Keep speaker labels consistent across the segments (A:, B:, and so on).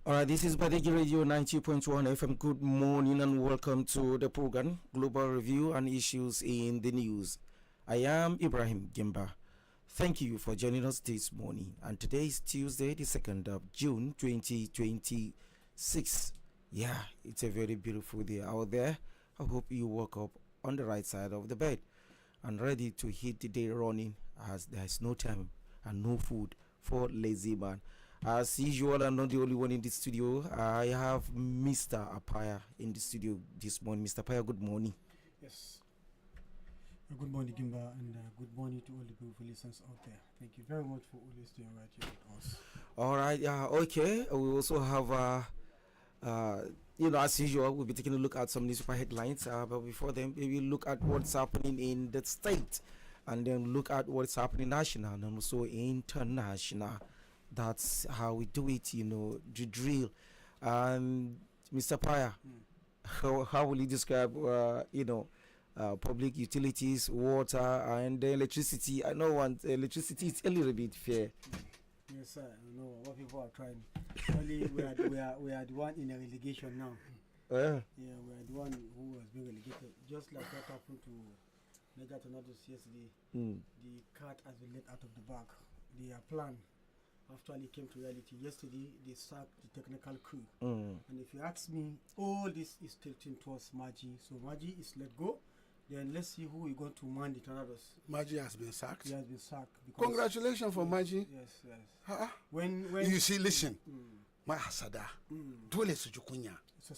A: Alright, this is Badeggi Radio 90.1 FM. Good morning and welcome to the program Global Review and Issues in the News. I am Ibrahim Gimba. Thank you for joining us this morning. And today is Tuesday, the 2nd of June 2026. Yeah, it's a very beautiful day out there. I hope you woke up on the right side of the bed and ready to hit the day running, as there is no time and no food for lazy man. As usual, I'm not the only one in the studio. I have Mr. Apaya in the studio this morning. Mr. Apaya, good morning.
B: Yes. Good morning, Gimba, and good morning to all the beautiful listeners out there. Thank you very much for always staying right here with us.
A: All right. Okay. We also have, as usual, we'll be taking a look at some newspaper headlines. But before then, we will look at what's happening in the state, and then look at what's happening national and also international. That's how we do it, the drill. And Mr. Paya, how will you describe, public utilities, water, and electricity? I know electricity is a little bit fair.
B: Yes, sir. I know what people are trying. Only we are the one in a relegation now. Yeah, we are the one who has been relegated. Just like what happened to Niger Tornadoes yesterday. The cat has been let out of the bag. Their plan actually came to reality. Yesterday, they sacked the technical crew. And if you ask me, all this is tilting towards Maji. So Maji is let go. Then let's see who is going to man the Tornadoes.
C: Maji has been sacked?
B: He has been sacked.
C: Congratulations for Maji.
B: Yes.
C: When you see, listen, my hasada, dole sujukunya.
B: So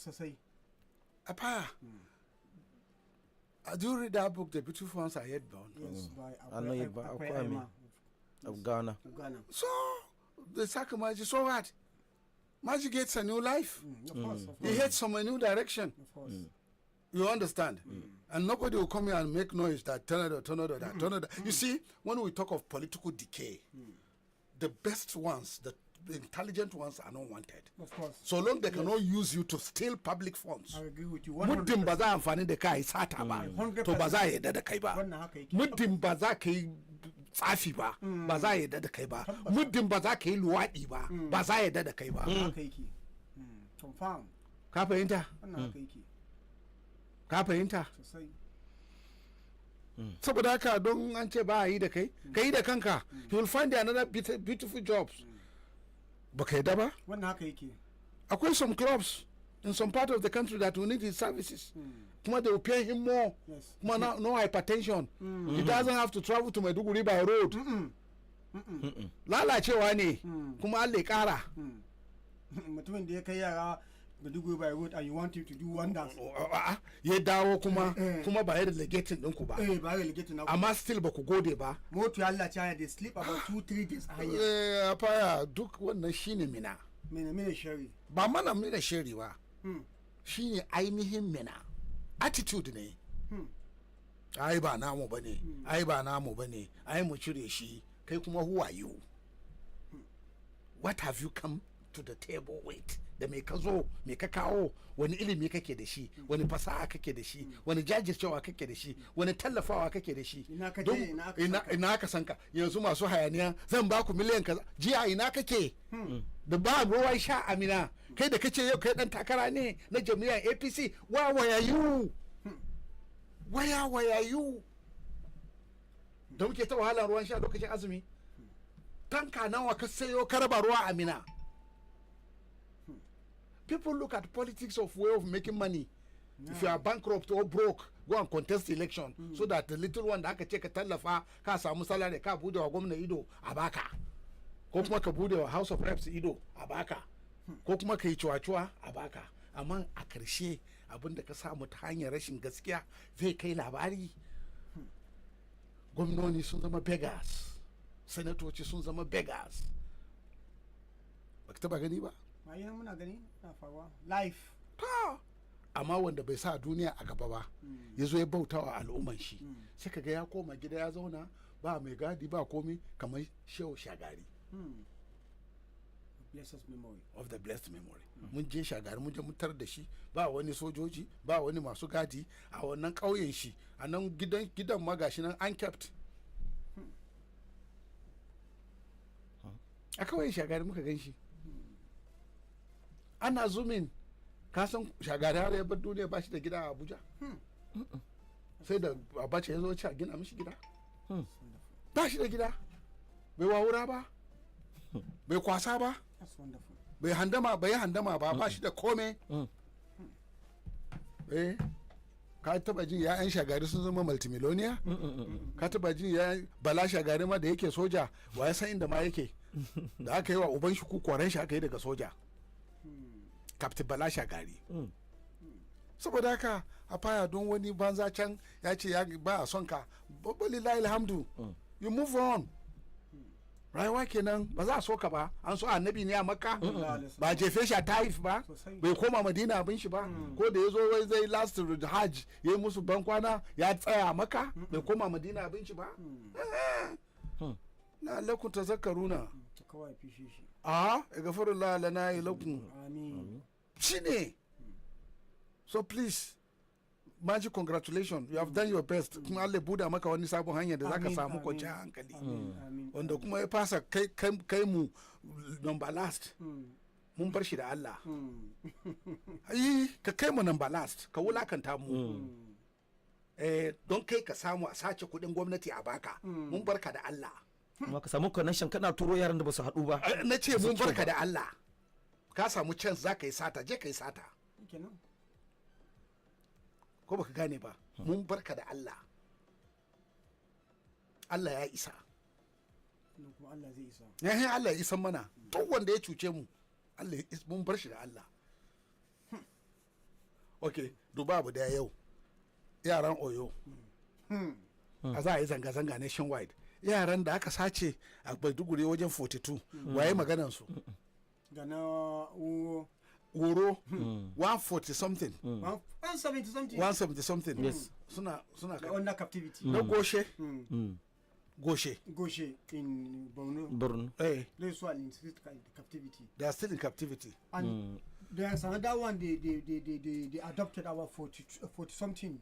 C: Apaya, do you read that book, The Beautiful Ones Are Yet Born?
B: Yes, by
A: Akwame of Ghana.
C: So, the sack of Maji, so what? Maji gets a new life.
B: Of course.
C: He heads from a new direction.
B: Of course.
C: You understand? And nobody will come here and make noise that tornado. You see, when we talk of political decay, the best ones, the intelligent ones are not wanted.
B: Of course.
C: So long they cannot use you to steal public funds.
B: I agree with you.
C: Muddin ba za amfani da kai sata ba, to ba za yadda da kai ba. Muddin ba za ka yi tsafi ba, ba za yadda da kai ba. Muddin ba za ka yi luwaɗi ba, ba za yadda da kai ba.
B: Confirm.
C: Ka fahimta? Ka fahimta? Saboda haka don an ce ba a yi da kai, ka yi da kanka. You will find another beautiful jobs. Ba ka yadda ba?
B: Wannan haka yake.
C: Akwai some clubs in some part of the country that will need his services. Kuma they will pay him more.
B: Yes.
C: Kuma no hypertension. He doesn't have to travel to Maiduguri by road. Lalacewa ne. Kuma Allah ya kara.
B: Mutumin da ya kai yara Maiduguri by road and you want him to do wonders.
C: Ya dawo kuma ba ya relegating ɗinku ba.
B: Ba relegating na.
C: Amma still ba ku gode ba.
B: Motu Allah ya they sleep about 2-3 days a hanya.
C: Faya duk wannan shine mina.
B: Mina shari.
C: Ba mana mina shari ba. Shine ainihin mina. Attitude ne. Ai ba namu bane. Ai mu cire shi. Kai kuma who are you? What have you come to the table with? Da me ka zo, me ka kawo, wani ilimi kake da shi, wani fasaha kake da shi, wani jajircewa kake da shi, wani tallafawa kake da shi. Ina ka sanka. Yanzu masu hayaniya zan ba ku miliyan kaza. Jiya ina kake? Da ba ruwan sha Amina. Kai da kace yau kai dan takara ne na jami'ar APC. Where are you? Where are you? Da muke ta wahalar ruwan sha lokacin azumi. Tanka nawa ka sayo ka raba ruwa Amina. People look at politics of way of making money. Yeah. If you are bankrupt or broke, go and contest election so that the little one da aka ce ka tallafa ka samu salary ka bude wa gwamna ido a baka. Ko kuma ka bude wa House of Reps ido a baka. Ko kuma ka yi cuwa-cuwa a baka. Amma a karshe abinda ka samu ta hanyar rashin gaskiya zai kai labari. Gwamnoni sun zama beggars. Senatoci sun zama beggars. Ba ka taba gani ba?
B: Bayan muna gani na faruwa life
C: amma wanda bai sa duniya a gaba ba ya zo ya bauta wa al'umman shi sai kaga ya koma gida ya zauna ba mai gadi ba komai kamar Shehu Shagari of the blessed memory mun je Shagari mun je mutar da shi ba wani sojoji ba wani masu gadi a wannan ƙauyen shi a nan gidan magashi nan unkept a kawai Shagari muka gan shi ana zumin ka san Shagari har ya bar duniya ba shi da gida a Abuja sai da Abacha ya zo ci a gina mishi gida ba shi da gida bai wawura ba bai kwasa ba bai handama ba shi da kome ka taba jin ya'yan Shagari sun zama multimillionaire ka taba jin ya'yan Bala Shagari ma da yake soja wa ya san inda ma yake da aka yi wa uban shi koren shi aka yi daga soja Captain Bala Shagari saboda haka a faya don wani banza can ya ce ya ba a son ka lillahi alhamdu you move on rayuwa kenan ba za a so ka ba an so annabi ne a Makka ba jefe shi a Taif ba bai koma Madina abin shi ba ko da ya zo wai zai last hajj ya yi musu bankwana ya tsaya a Makka bai koma Madina abin shi ba na lakun tazakkaruna a gafarullah lana ilakum shine so please Maji, congratulations, you have done your best. Kuma Allah buda maka wani sabon hanya da zaka samu kwanciyar hankali wanda kuma ya fasa kai mu number last mun bar shi da Allah ka kai mu number last ka wulakanta mu don kai ka samu a sace kudin gwamnati a baka mun barka da Allah
A: kuma ka samu connection kana turo yaran da ba su haɗu ba
C: na ce mun barka da Allah ka samu chance za ka yi sata je ka yi sata ko baka gane ba mun barka da Allah Allah ya isa
B: kuma Allah zai isa
C: Allah ya isa mana duk wanda ya cuce mu Allah mun bar shi da Allah okay duba abu da yau yaran Oyo a za a yi zanga-zanga nationwide yaran da aka sace a Maiduguri wajen 42 waye maganan su
B: gana
C: wuro 140 something
B: 170 something
C: 170 something
A: yes
C: suna
B: under captivity
C: na goshe
B: in Borno those who are in captivity
C: they are still in captivity
B: and there's another one they adopted our 40 something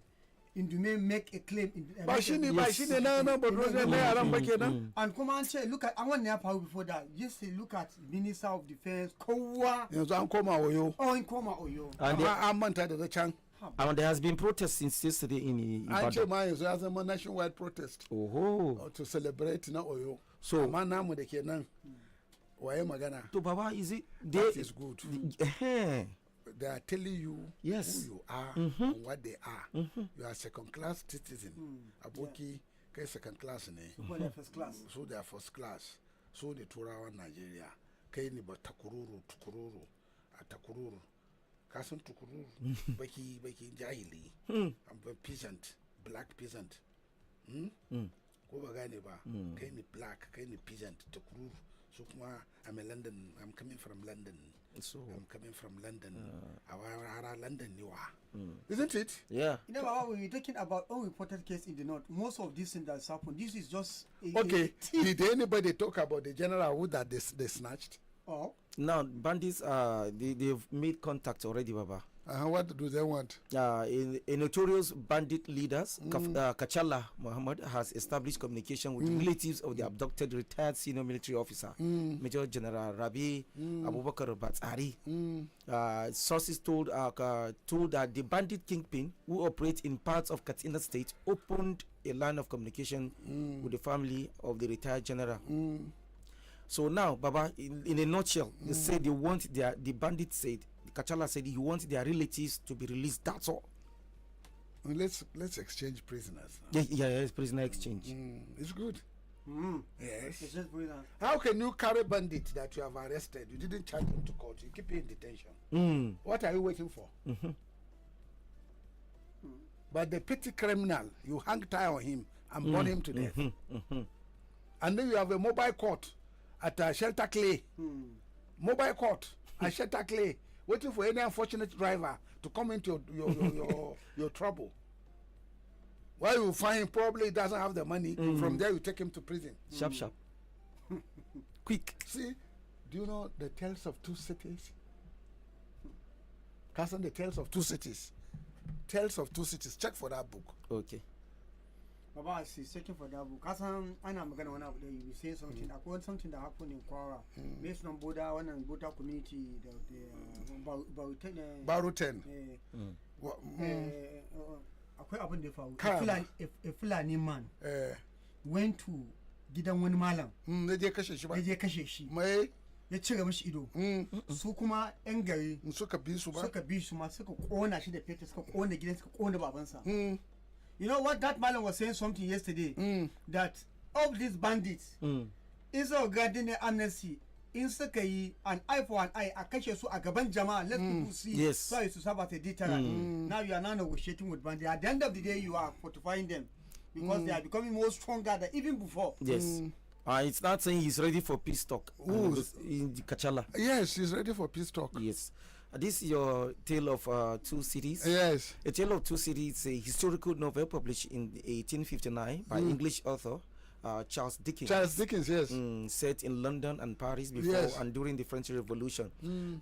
B: in Dume make a claim in
C: ba shi ne na Borno na yaran ba kenan
B: and come and say look at I want to power before that just say look at Minister of Defense kowa
C: yanzu an koma Oyo
B: in koma Oyo
C: amma an manta da can
A: and there has been protests since yesterday in Ibadan
C: an ce ma yanzu ya zama nationwide protest to celebrate na Oyo so amma namu da kenan waye magana
A: to baba is it
C: that is good they are telling you who you are and what they are. You are second class citizen. Aboki kai second class ne.
B: First class.
C: So they are first class. So the Turawa Nigeria. Kai ni ba takururu a takururu. Kasan tukururu baki jahili. I'm a peasant, black peasant. Ko ba gane ba. Kai ni black, kai ni peasant takururu. So kuma I'm coming from London. So I'm coming from London. Our London isn't it?
A: Yeah.
B: You know, when we're talking about unreported case in the north, most of these things that's happened, this is just
C: okay. Did anybody talk about the general who that they snatched?
B: Oh.
A: Now bandits they've made contact already, Baba.
C: What do they want?
A: A notorious bandit leaders, Kachala Muhammad, has established communication with relatives of the abducted retired senior military officer, Major General Rabi Abubakar Batsari. Sources told that the bandit kingpin, who operates in parts of Katsina State, opened a line of communication with the family of the retired general. So now, Baba, in a nutshell, they said they want the bandit said, Kachala said he wants their relatives to be released. That's all.
C: Let's exchange prisoners.
A: Yes, prisoner exchange.
C: It's good. Yes.
B: It's just
C: how can you carry bandit that you have arrested? You didn't charge him to court. You keep him in detention. What are you waiting for? But the petty criminal, you hang tie on him and burn him to death. And then you have a mobile court at Shelter Clay. Mobile court at Shelter Clay, waiting for any unfortunate driver to come into your trouble. While you find him, probably he doesn't have the money. From there, you take him to prison.
A: Sharp. Quick.
C: See, do you know the Tales of Two Cities? The Tales of Two Cities. Tales of Two Cities. Check for that book.
A: Okay.
B: Baba, I see searching for that book. As I'm gonna one up there, you be saying something. I quote something that happened in Kwara, based on Boda one and Boda community.
C: Baruten.
B: I quite happened there. A Fulani man went to gidan wani malam.
C: Ne je kashe shi ba.
B: Ne je kashe shi.
C: Mai
B: ya cire mishi ido. Su kuma yan gari
C: suka bi su
B: ma suka kona shi da fetur, suka kona gidan, suka kona babansa. You know what that man was saying something yesterday that all these bandits instead of granting amnesty in suka yi an eye for an eye a kashe su a gaban jama'a, let people see so as to serve as a deterrent. Now you are now negotiating with bandits. At the end of the day you are fortifying them because they are becoming more stronger than even before.
A: Yes. It's not saying he's ready for peace talk in the Kachala.
C: Yes, he's ready for peace talk.
A: Yes. This is your Tale of Two Cities.
C: Yes.
A: A Tale of Two Cities is a historical novel published in 1859 by English author Charles Dickens.
C: Charles Dickens, yes.
A: Set in London and Paris before and during the French Revolution.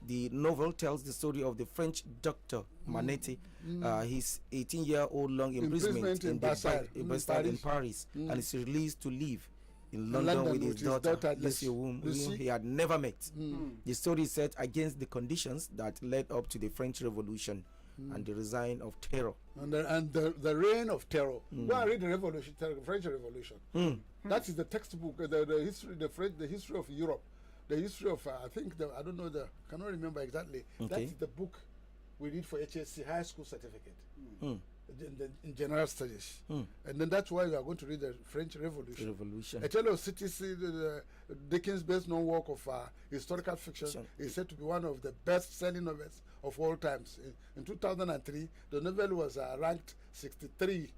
A: The novel tells the story of the French doctor Manetti, his 18-year-old long imprisonment in Bastille in Paris, and is released to live in London with his daughter Lucy, whom he had never met. The story is set against the conditions that led up to the French Revolution and the reign of terror.
C: And the reign of terror. Go and read the French Revolution. That is the textbook, the history of Europe, the history of I think I don't know cannot remember exactly. That is the book we read for HSC high school certificate. In general studies, and then that's why we are going to read the French Revolution. A Tale of Cities, Dickens' best known work of historical fiction, is said to be one of the best-selling novels of all times. In 2003, the novel was ranked 63rd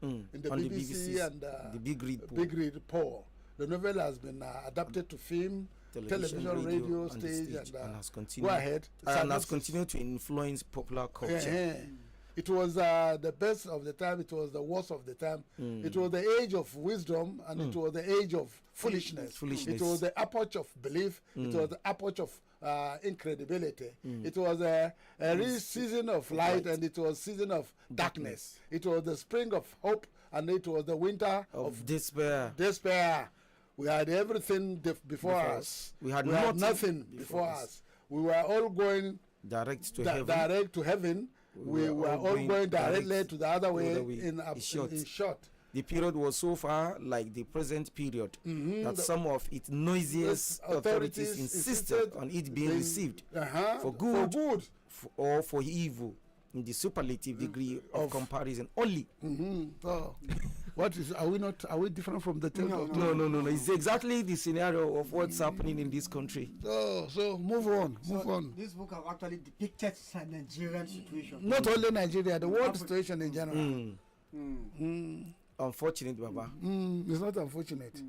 C: in the BBC and
A: the Big
C: Read poll. The novel has been adapted to film, television, radio, stage, and
A: has continued. Has continued to influence popular culture.
C: It was the best of the time, it was the worst of the time. It was the age of wisdom, and it was the age of foolishness. It was the epoch of belief, it was the epoch of incredibility. It was a season of light, and it was season of darkness. It was the spring of hope, and it was the winter of despair. We had everything before us.
A: We had
C: nothing before us. We were all going
A: direct to heaven.
C: We were all going directly to the other way in short.
A: The period was so far like the present period that some of its noisiest authorities insisted on it being received for good or for evil in the superlative degree of comparison only.
C: So, what is? Are we different from the tale?
A: No. It's exactly the scenario of what's happening in this country.
C: So move on.
B: This book have actually depicted Nigerian situation.
C: Not only Nigeria, the world situation in general.
A: Unfortunate, Baba.
C: It's not unfortunate.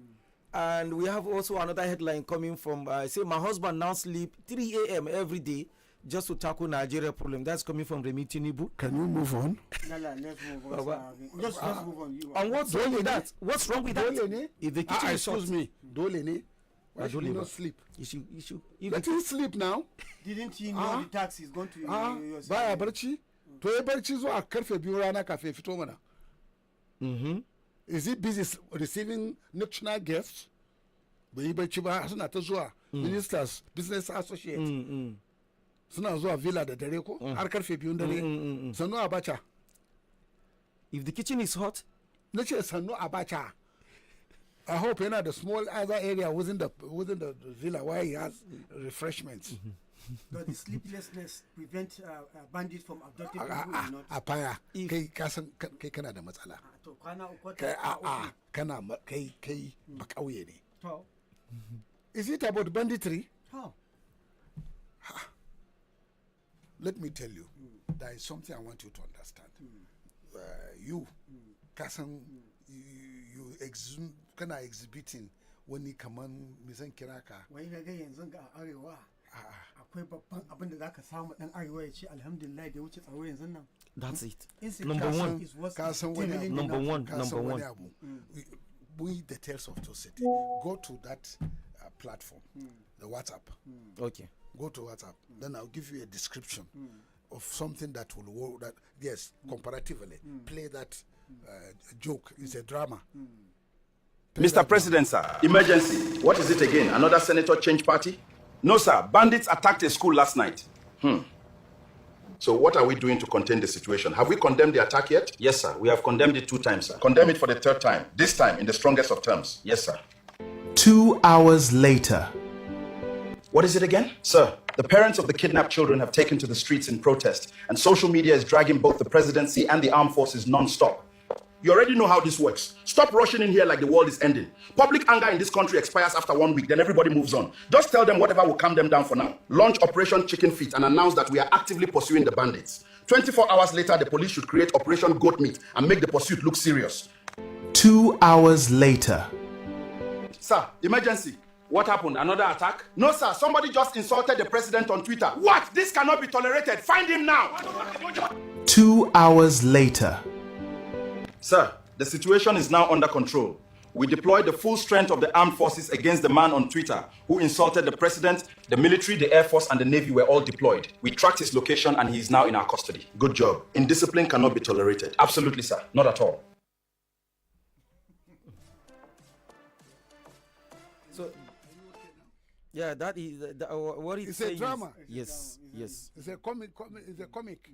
A: And we have also another headline coming from say my husband now sleep 3 a.m. every day just to tackle Nigeria problem. That's coming from Remi Tinubu.
C: Can we move on?
B: No, let's move on. Let's move on.
A: And what's wrong with that? What's wrong with that? If the kitchen is short.
C: Excuse me. Dolene. Why should you not sleep?
A: You should.
C: Let him sleep now.
B: Didn't he know the tax is going to
C: baya barci? To yi barci zuwa karfe 2 rana kafin fito mana. Is he busy receiving national guests? Bai yi barci ba, suna ta zuwa ministers, business associates. Suna zuwa villa da dare ko har karfe 2 dare. Sannu Abacha.
A: If the kitchen is hot,
C: nace Sannu Abacha. I hope yana the small other area within the villa where he has refreshments.
B: Does the sleeplessness prevent bandits from abducting people or not?
C: Apaya, kai kana da matsala. Kai bakauye ne. Is it about banditry?
B: How?
C: Let me tell you, there is something I want you to understand. You, kasan, you kana exhibiting wani kaman misan kiraka.
B: Wai na ga yanzu ga arewa. Akwai babban abin da zaka samu dan arewa ya ce alhamdulillah da wuce tsaro yanzu nan.
A: That's it.
B: Number one.
C: We the Tales of Two Cities. Go to that platform, the WhatsApp.
A: Okay.
C: Go to WhatsApp. Then I'll give you a description of something that will work. That yes, comparatively, play that joke. It's a drama.
D: Mr. President, sir, emergency. What is it again? Another senator change party? No, sir. Bandits attacked a school last night. So what are we doing to contain the situation? Have we condemned the attack yet? Yes, sir. We have condemned it 2 times, sir. Condemn it for the 3rd time. This time in the strongest of terms. Yes, sir.
E: 2 hours later.
D: What is it again? Sir, the parents of the kidnapped children have taken to the streets in protest, and social media is dragging both the presidency and the armed forces non-stop. You already know how this works. Stop rushing in here like the world is ending. Public anger in this country expires after 1 week, then everybody moves on. Just tell them whatever will calm them down for now. Launch Operation Chicken Feet and announce that we are actively pursuing the bandits. 24 hours later, the police should create Operation Goat Meat and make the pursuit look serious.
E: 2 hours later.
D: Sir, emergency. What happened? Another attack? No, sir. Somebody just insulted the president on Twitter. What? This cannot be tolerated. Find him now.
E: 2 hours later.
D: Sir, the situation is now under control. We deployed the full strength of the armed forces against the man on Twitter who insulted the president. The military, the air force, and the navy were all deployed. We tracked his location and he is now in our custody. Good job. Indiscipline cannot be tolerated. Absolutely, sir. Not at all.
A: So, yeah, that is what
C: It's a drama.
A: Yes, yes.
C: It's a comic. It's a comic.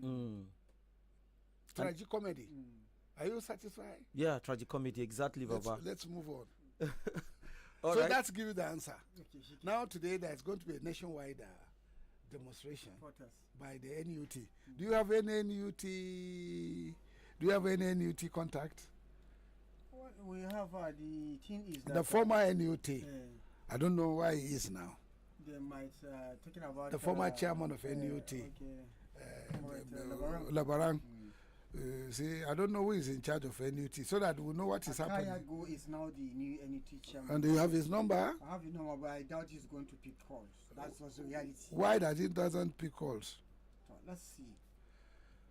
C: Tragicomedy. Are you satisfied?
A: Yeah, tragicomedy, exactly, Baba.
C: Let's move on.
A: All
C: so
A: right.
C: that's give you the answer. Now today there's going to be a nationwide demonstration by the NUT. Do you have any NUT? Do you have any NUT contact?
B: Well, we have the thing is that
C: The former NUT. I don't know why he is now.
B: they might talking about
C: The former chairman of NUT.
B: Labaran.
C: Labaran. See, I don't know who is in charge of NUT, so that we know what is happening.
B: Akayago is now the new NUT chairman.
C: And do you have his number?
B: I have his number, but I doubt he's going to pick calls. That's also reality.
C: Why does he doesn't pick calls?
B: So, let's see.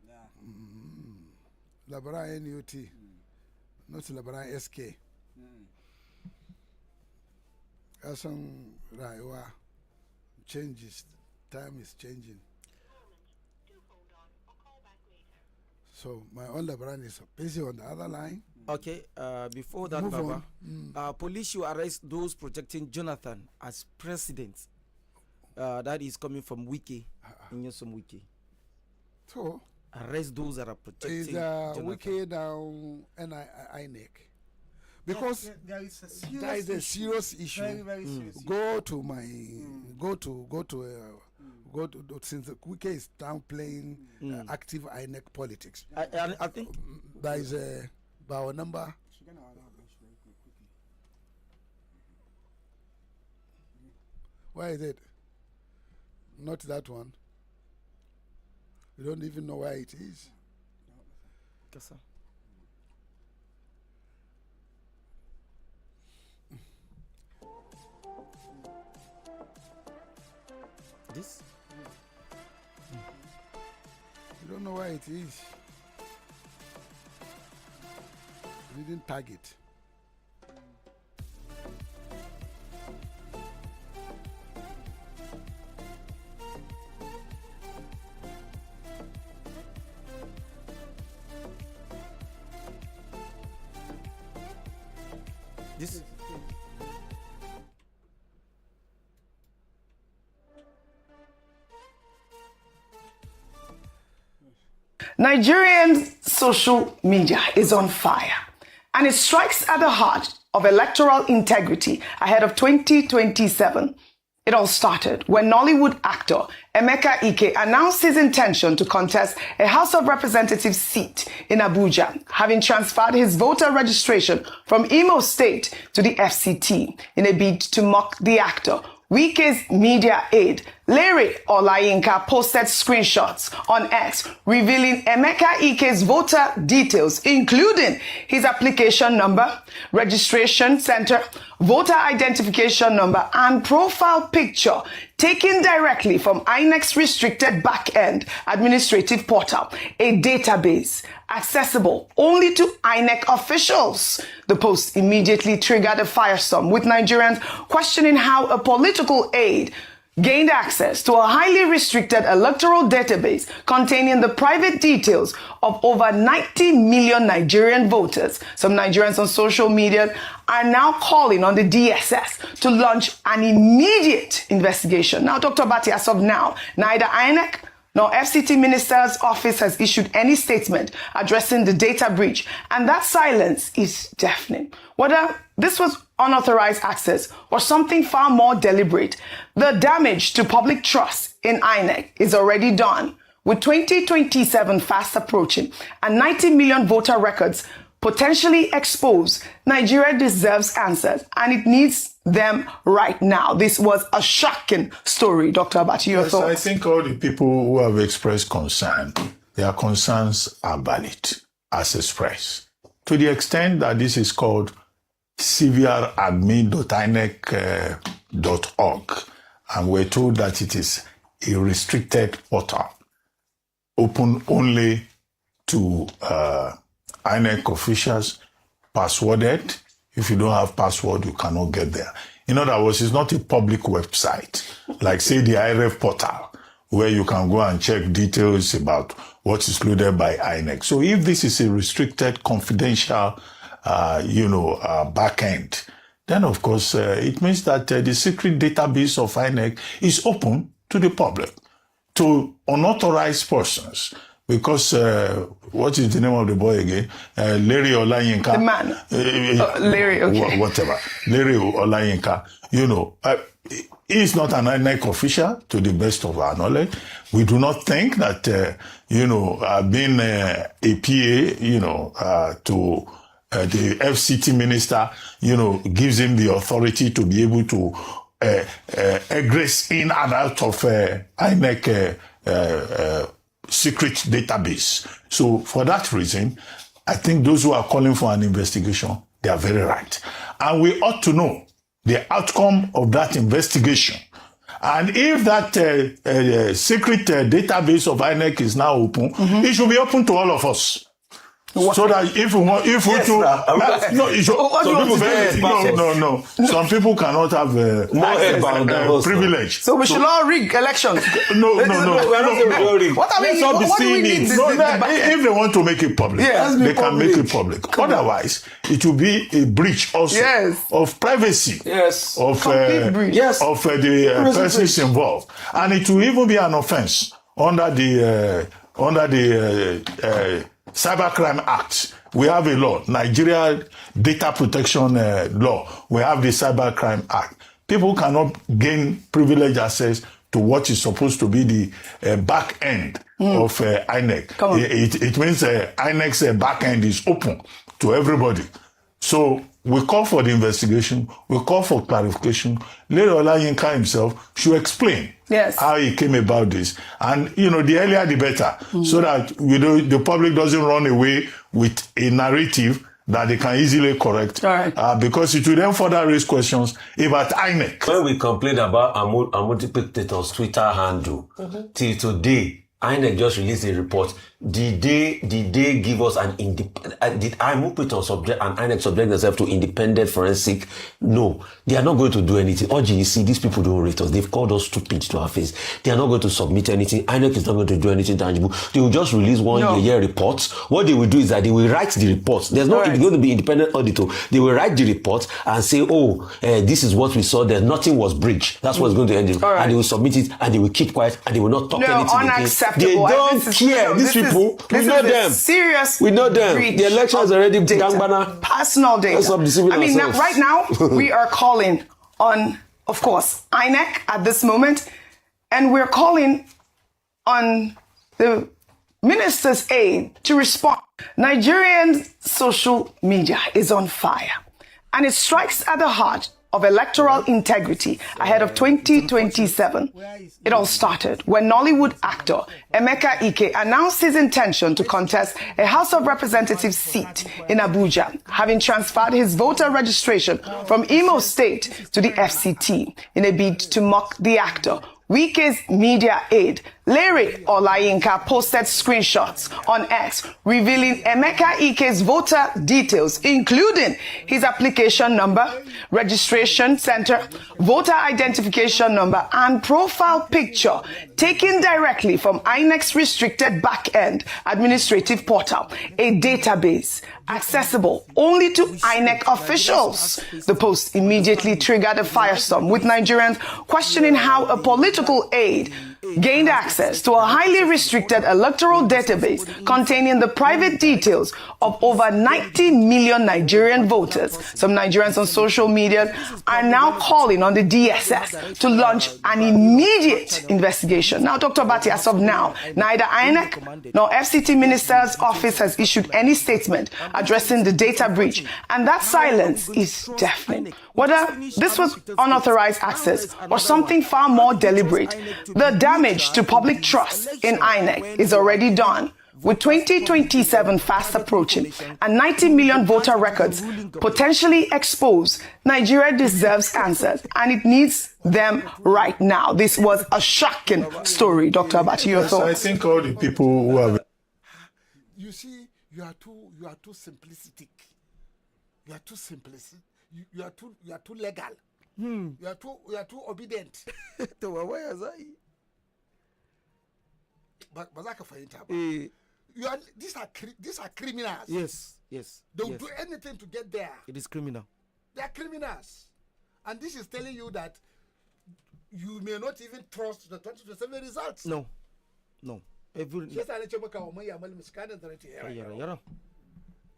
B: Yeah.
C: Labaran NUT, not Labaran SK. Asan Raiwa changes, time is changing. So my own Labaran is busy on the other line.
A: Okay, before that,
C: Move
A: Baba, police should arrest those projecting Jonathan as president. That is coming from Wiki, Nyosom Wiki.
C: So
A: Arrest those that are projecting
C: is
A: Jonathan.
C: Wiki now INEC? Because
B: there is a serious
C: that is a serious issue.
B: Very, very serious issue.
C: Go to my go to since the Wiki is downplaying active INEC politics.
A: I think
C: There is by our number. Why is it? Not that one. You don't even know where it is.
A: Kasa. This?
C: You don't know where it is. You didn't tag it.
A: This?
F: Nigerian social media is on fire, and it strikes at the heart of electoral integrity ahead of 2027. It all started when Nollywood actor Emeka Ike announced his intention to contest a House of Representatives seat in Abuja, having transferred his voter registration from Imo State to the FCT in a bid to mock the actor. Wike's media aide, Larry Olayinka, posted screenshots on X revealing Emeka Ike's voter details, including his application number, registration center, voter identification number, and profile picture taken directly from INEC's restricted back-end administrative portal, a database accessible only to INEC officials. The post immediately triggered a firestorm, with Nigerians questioning how a political aide gained access to a highly restricted electoral database containing the private details of over 90 million Nigerian voters. Some Nigerians on social media are now calling on the DSS to launch an immediate investigation. Now, Dr. Bati, as of now, neither INEC nor FCT Minister's office has issued any statement addressing the data breach, and that silence is deafening. Whether this was unauthorized access or something far more deliberate, the damage to public trust in INEC is already done. With 2027 fast approaching and 90 million voter records potentially exposed, Nigeria deserves answers, and it needs them right now. This was a shocking story. Dr. Abati, your thoughts?
G: I think all the people who have expressed concern, their concerns are valid as expressed. To the extent that this is called cvradmin.inec.org, and we're told that it is a restricted portal, open only to INEC officials, passworded. If you don't have password, you cannot get there. In other words, it's not a public website, like say the IRF portal, where you can go and check details about what is loaded by INEC. So if this is a restricted, confidential, back end, then of course it means that the secret database of INEC is open to the public, to unauthorized persons. Because what is the name of the boy again? Larry Olayinka.
F: The man. Larry, okay.
G: Whatever. Larry Olayinka. He's not an INEC official, to the best of our knowledge. We do not think that, being a PA, to the FCT minister, gives him the authority to be able to egress in and out of INEC secret database. So for that reason, I think those who are calling for an investigation, they are very right. And we ought to know the outcome of that investigation. And if that secret database of INEC is now open, it should be open to all of us. So that if we want, some people cannot have privilege.
F: So we should all rig elections.
G: No.
F: What are we? What do we need?
G: If they want to make it public, they can make it public. Otherwise, it will be a breach also of privacy. Of the persons involved, and it will even be an offense under the Cybercrime Act. We have a law, Nigeria Data Protection Law. We have the Cybercrime Act. People cannot gain privileged access to what is supposed to be the back end of INEC. It means INEC's back end is open to everybody. So we call for the investigation. We call for clarification. Larry Olayinka himself should explain how he came about this. And, the earlier the better, so that, the public doesn't run away with a narrative that they can easily correct. Because it will then further raise questions about INEC.
H: When we complain about Amodipictator's Twitter handle, till today, INEC just released a report. Did they give us an independent? Did Amodipictator subject and INEC subject themselves to independent forensic? No, they are not going to do anything. All you see, these people don't rate us. They've called us stupid to our face. They are not going to submit anything. INEC is not going to do anything tangible. They will just release one year reports. What they will do is that they will write the reports. There's not going to be independent auditor. They will write the reports and say, this is what we saw. There nothing was breached. That's what's going to end it. And they will submit it and they will keep quiet and they will not talk anything again. They don't care. These people, we know them.
F: Serious.
G: We know them.
H: The election is already gangbana.
F: Personal data. Right now, we are calling on, of course, INEC at this moment, and we're calling on the minister's aide to respond. Nigerian social media is on fire, and it strikes at the heart of electoral integrity ahead of 2027. It all started when Nollywood actor Emeka Ike announced his intention to contest a House of Representatives seat in Abuja, having transferred his voter registration from Imo State to the FCT in a bid to mock the actor. Wike's media aide Larry Olayinka posted screenshots on X revealing Emeka Ike's voter details, including his application number, registration center, voter identification number, and profile picture taken directly from INEC's restricted back-end administrative portal, a database accessible only to INEC officials. The post immediately triggered a firestorm, with Nigerians questioning how a political aide gained access to a highly restricted electoral database containing the private details of over 90 million Nigerian voters. Some Nigerians on social media are now calling on the DSS to launch an immediate investigation. Now, Dr. Bati, as of now, neither INEC nor FCT Minister's office has issued any statement addressing the data breach, and that silence is deafening. Whether this was unauthorized access or something far more deliberate, the damage to public trust in INEC is already done. With 2027 fast approaching and 90 million voter records potentially exposed, Nigeria deserves answers, and it needs them right now. This was a shocking story. Dr. Abati, your thoughts?
G: I think all the people who have...
C: You see, you are too simplistic. You are too simplistic. You are too legal. You are too obedient. But I can find it. These are criminals.
A: Yes.
C: They'll do anything to get there.
A: It is criminal.
C: They are criminals. And this is telling you that you may not even trust the 2027 results.
A: No.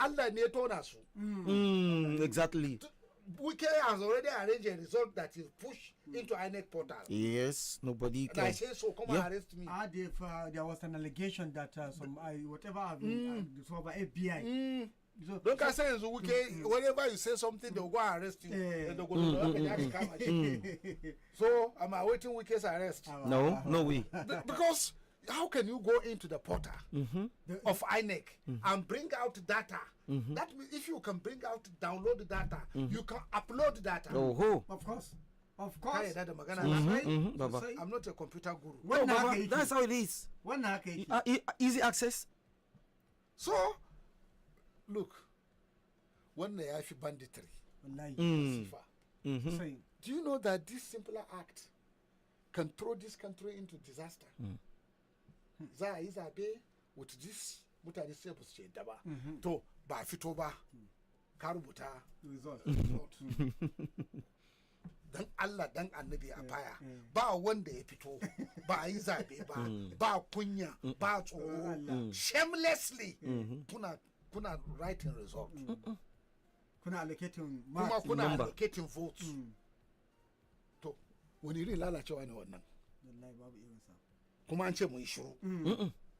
C: Allah ne tona su.
A: Exactly.
C: Wike has already arranged a result that is pushed into INEC portal.
A: Yes, nobody
C: And
A: can.
C: I say so, come and arrest me.
B: If there was an allegation that some whatever have been discovered by FBI. So,
C: Don't I say Wike, whenever you say something, they'll go and arrest you. And they'll go to So I'm awaiting Wike's arrest.
A: No way.
C: Because how can you go into the portal of INEC and bring out data? That means if you can download the data, you can upload data.
A: Oh,
B: of course.
A: Baba.
C: I'm not a computer guru.
A: No, Baba, that's how it is. Easy access.
C: So, look, when they have banditry, do you know that this simpler act can throw this country into disaster? Za a yi zabe with this mutane sai ba su ce da ba. To ba fito ba ka rubuta result. Dan Allah dan annabi a baya ba wanda ya fito ba a yi zabe ba ba kunya ba tsoro shamelessly kuna writing result.
B: Kuna allocating
C: marks. Kuna allocating votes. To wani irin lalacewa ne wannan?
B: Wallahi babu irin sa.
C: Kuma an ce mu yi shiru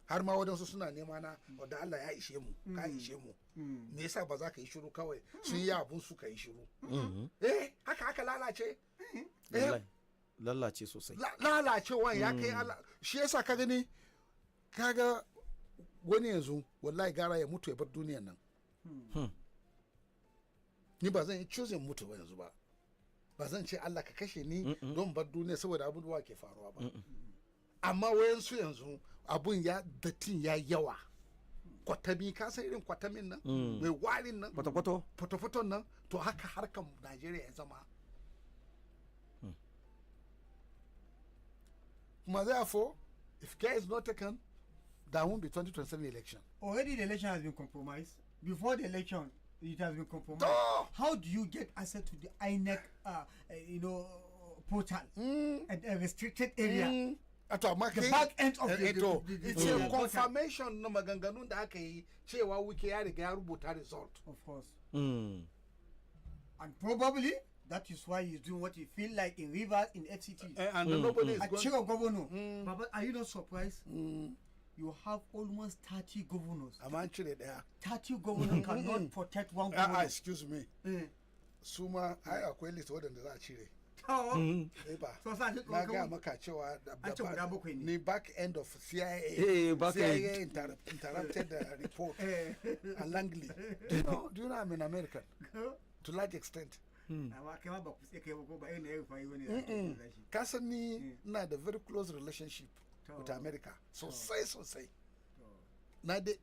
C: har ma wadansu suna nema na da Allah ya ishe mu ka ishe mu me yasa ba za ka yi shiru kawai sun yi abun su ka yi shiru haka lalace
A: lalace sosai
C: lalacewa ya kai Allah shi yasa ka gani kaga wani yanzu wallahi gara ya mutu ya bar duniyan nan ni ba zan yi choosing mutu ba yanzu ba zan ce Allah ka kashe ni don bar duniya saboda abubuwa ke faruwa ba amma wayansu yanzu abun datin ya yawa kwatami ka san irin kwatamin nan mai warin nan fotofoton nan to haka harkan Najeriya ya zama kuma therefore if care is not taken there won't be 2027 election.
B: Already the election has been compromised. Before the election it has been compromised. How do you get access to the INEC portal at a restricted area?
C: The
B: back end of
C: it's a confirmation na maganganun da aka yi cewa Wike ya riga ya rubuta result.
B: Of course. And probably that is why he's doing what he feel like in Rivers, in FCT.
C: And nobody is
B: going. Governor. But are you not surprised? You have almost 30 governors.
C: I'm actually there.
B: 30 governors cannot protect one governor.
C: Excuse me. Suma, I akwai list wadanda za a cire. Na ga maka cewa ni back end of CIA interrupted the report and Langley. Do you know I'm an American to large extent. Kasan ni na da very close relationship with America. So say. Now they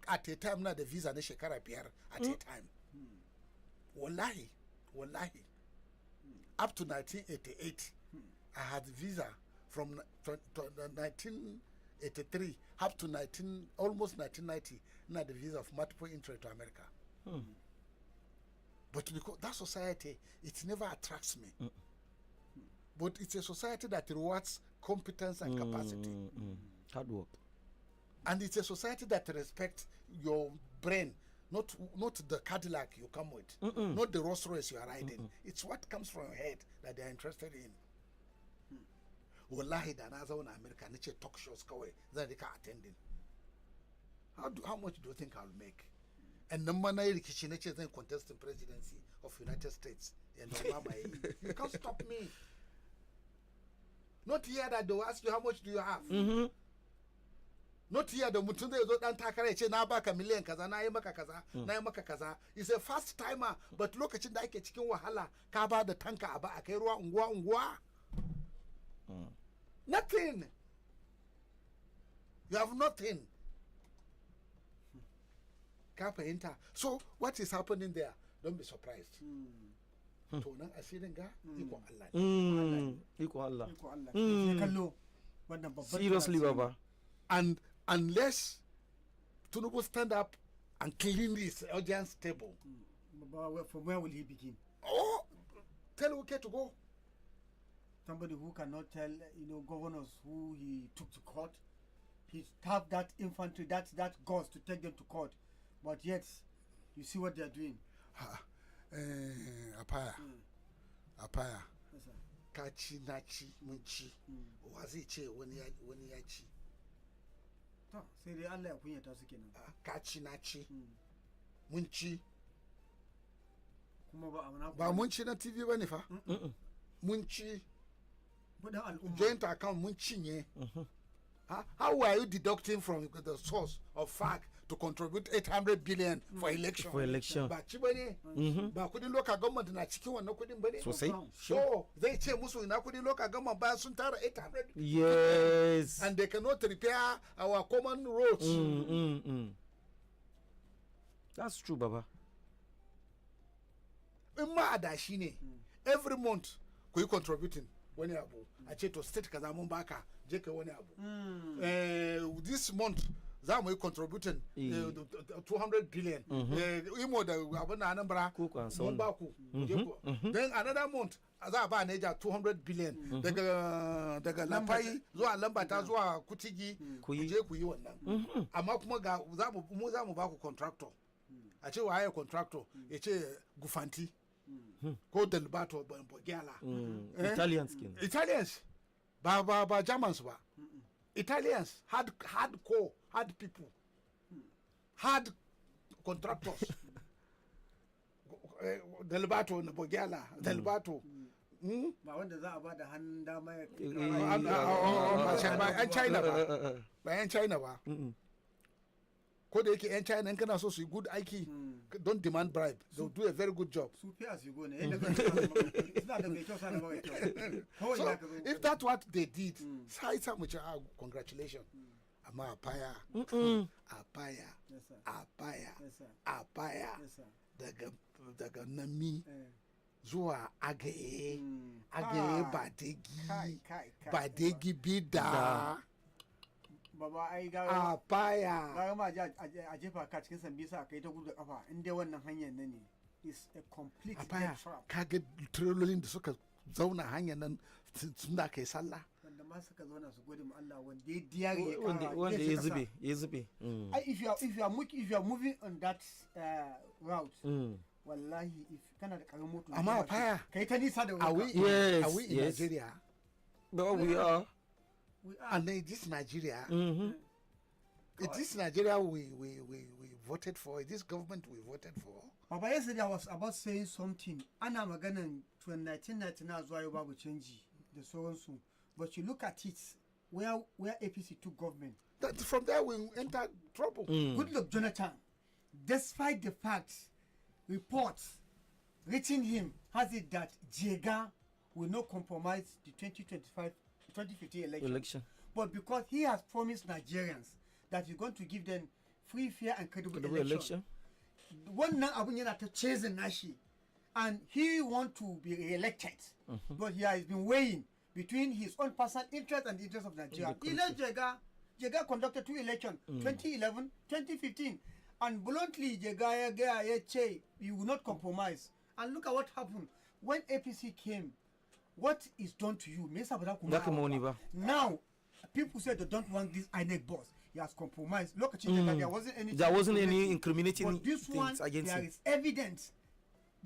C: at a time now the visa na shekara biyar at a time. Wallahi. Up to 1988, I had visa from 1983 up to almost 1990. Now the visa of multiple entry to America. But because that society, it never attracts me. But it's a society that rewards competence and capacity.
A: Hard work.
C: And it's a society that respects your brain, not the Cadillac you come with, not the Rolls Royce you are riding. It's what comes from your head that they are interested in. Wallahi, da na zauna America nace talk shows kawai zan rika attending. How much do you think I'll make? And number na rikici nace zan contest the presidency of United States. And you can't stop me. Not here that they'll ask you how much do you have. Not here the mutum zai zo dan takara ya ce na baka miliyan kaza na yi maka kaza na yi maka kaza. He's a fast timer, but lokacin da ake cikin wahala ka ba da tanka a ba a kai ruwa unguwa. Nothing. You have nothing. Ka fahimta. So what is happening there? Don't be surprised. To nan asirin ga iko Allah.
A: Iko Allah.
B: Kallo wannan babban
A: Seriously, Baba.
C: And unless Tinubu stand up and clean this audience table.
B: From where will he begin?
C: Oh, tell Uke to go.
B: Somebody who cannot tell, governors who he took to court. He tapped that infantry, that guards to take them to court. But yet, you see what they are doing.
C: Apaya. Apaya.
B: Yes, sir.
C: Kachi nachi munchi. Wazi che wani ya ci.
B: Sai dai Allah ya kunyata su kenan.
C: Kachi nachi munchi.
B: Kuma ba amana
C: ba munchi na TV bane fa. Munchi.
B: Budan al'umma.
C: Joint account munchi ne. How are you deducting from the source of fact to contribute 800 billion for election?
A: For election.
C: Ba ci bane. Ba kudin local government na cikin wannan kudin bane.
A: Sosai.
C: So zai ce musu ina kudin local government bayan sun tara 800.
A: Yes.
C: And they cannot repair our common roads.
A: That's true, Baba.
C: In ma adashi ne. Every month ku yi contributing wani abu. A ce to state kaza mun baka je ka wani abu. This month za mu yi contributing 200 billion. Imo da abin na Anambra mun ba ku. Then another month za a ba Niger 200 billion. Daga Lampai zuwa Lambata zuwa Kutigi ku je ku yi wannan. Amma kuma ga za mu ba ku contractor. A ce waye contractor ya ce Gufanti. Ko Delbato Bogiala.
A: Italians kin.
C: Italians. Ba Germans ba. Italians hard people. Hard contractors. Delbato na Bogiala. Delbato.
B: Ba wanda za a ba da hannun dama ya
C: ba yan China ba. Ba yan China ba. Ko da yake yan China in kana so su yi good aiki, don't demand bribe. They'll do a very good job.
B: Su fi as you go ne. Suna da mai kyau sana ba mai kyau.
C: So if that's what they did, sai sa mu ce congratulations. Amma apaya. Daga nami zuwa agaye badegi bida.
B: Baba ai ga
C: apaya
B: ga ma a jefa ka cikin sambisa kai ta gudu kafa in dai wannan hanyar nan ne is a complete trap.
C: Kaga trilolin da suka zauna hanyar nan sun da kai sallah
B: wanda ma suka zauna su gode mu Allah wanda ya diyare
A: wanda ya zube
B: if you are moving on that route wallahi if kana da karamin moto
C: amma apaya
B: kai ta nisa da
C: are we in Nigeria?
A: No, we are.
C: And then this Nigeria, is this Nigeria we voted for? Is this government we voted for?
B: Baba, yesterday I was about saying something. Ana maganan 1999 zuwa yau babu canji da sauransu. But you look at it, where APC took government.
C: From there we entered trouble.
B: Goodluck Jonathan, despite the fact, reports reaching him has it that Jega will not compromise the 2015 election. but because he has promised Nigerians that he's going to give them free, fair, and credible election. One now Abunya that chasing Nashi, and he want to be re-elected, but he has been weighing between his own personal interest and the interest of Nigeria. Jega conducted 2 elections, 2011, 2015, and bluntly Jega you will not compromise. And look at what happened when APC came. What is done to you? Now, people said they don't want this INEC boss. He has compromised. Look at it, there wasn't any
A: incriminating
B: but this one,
A: against
B: there is evidence.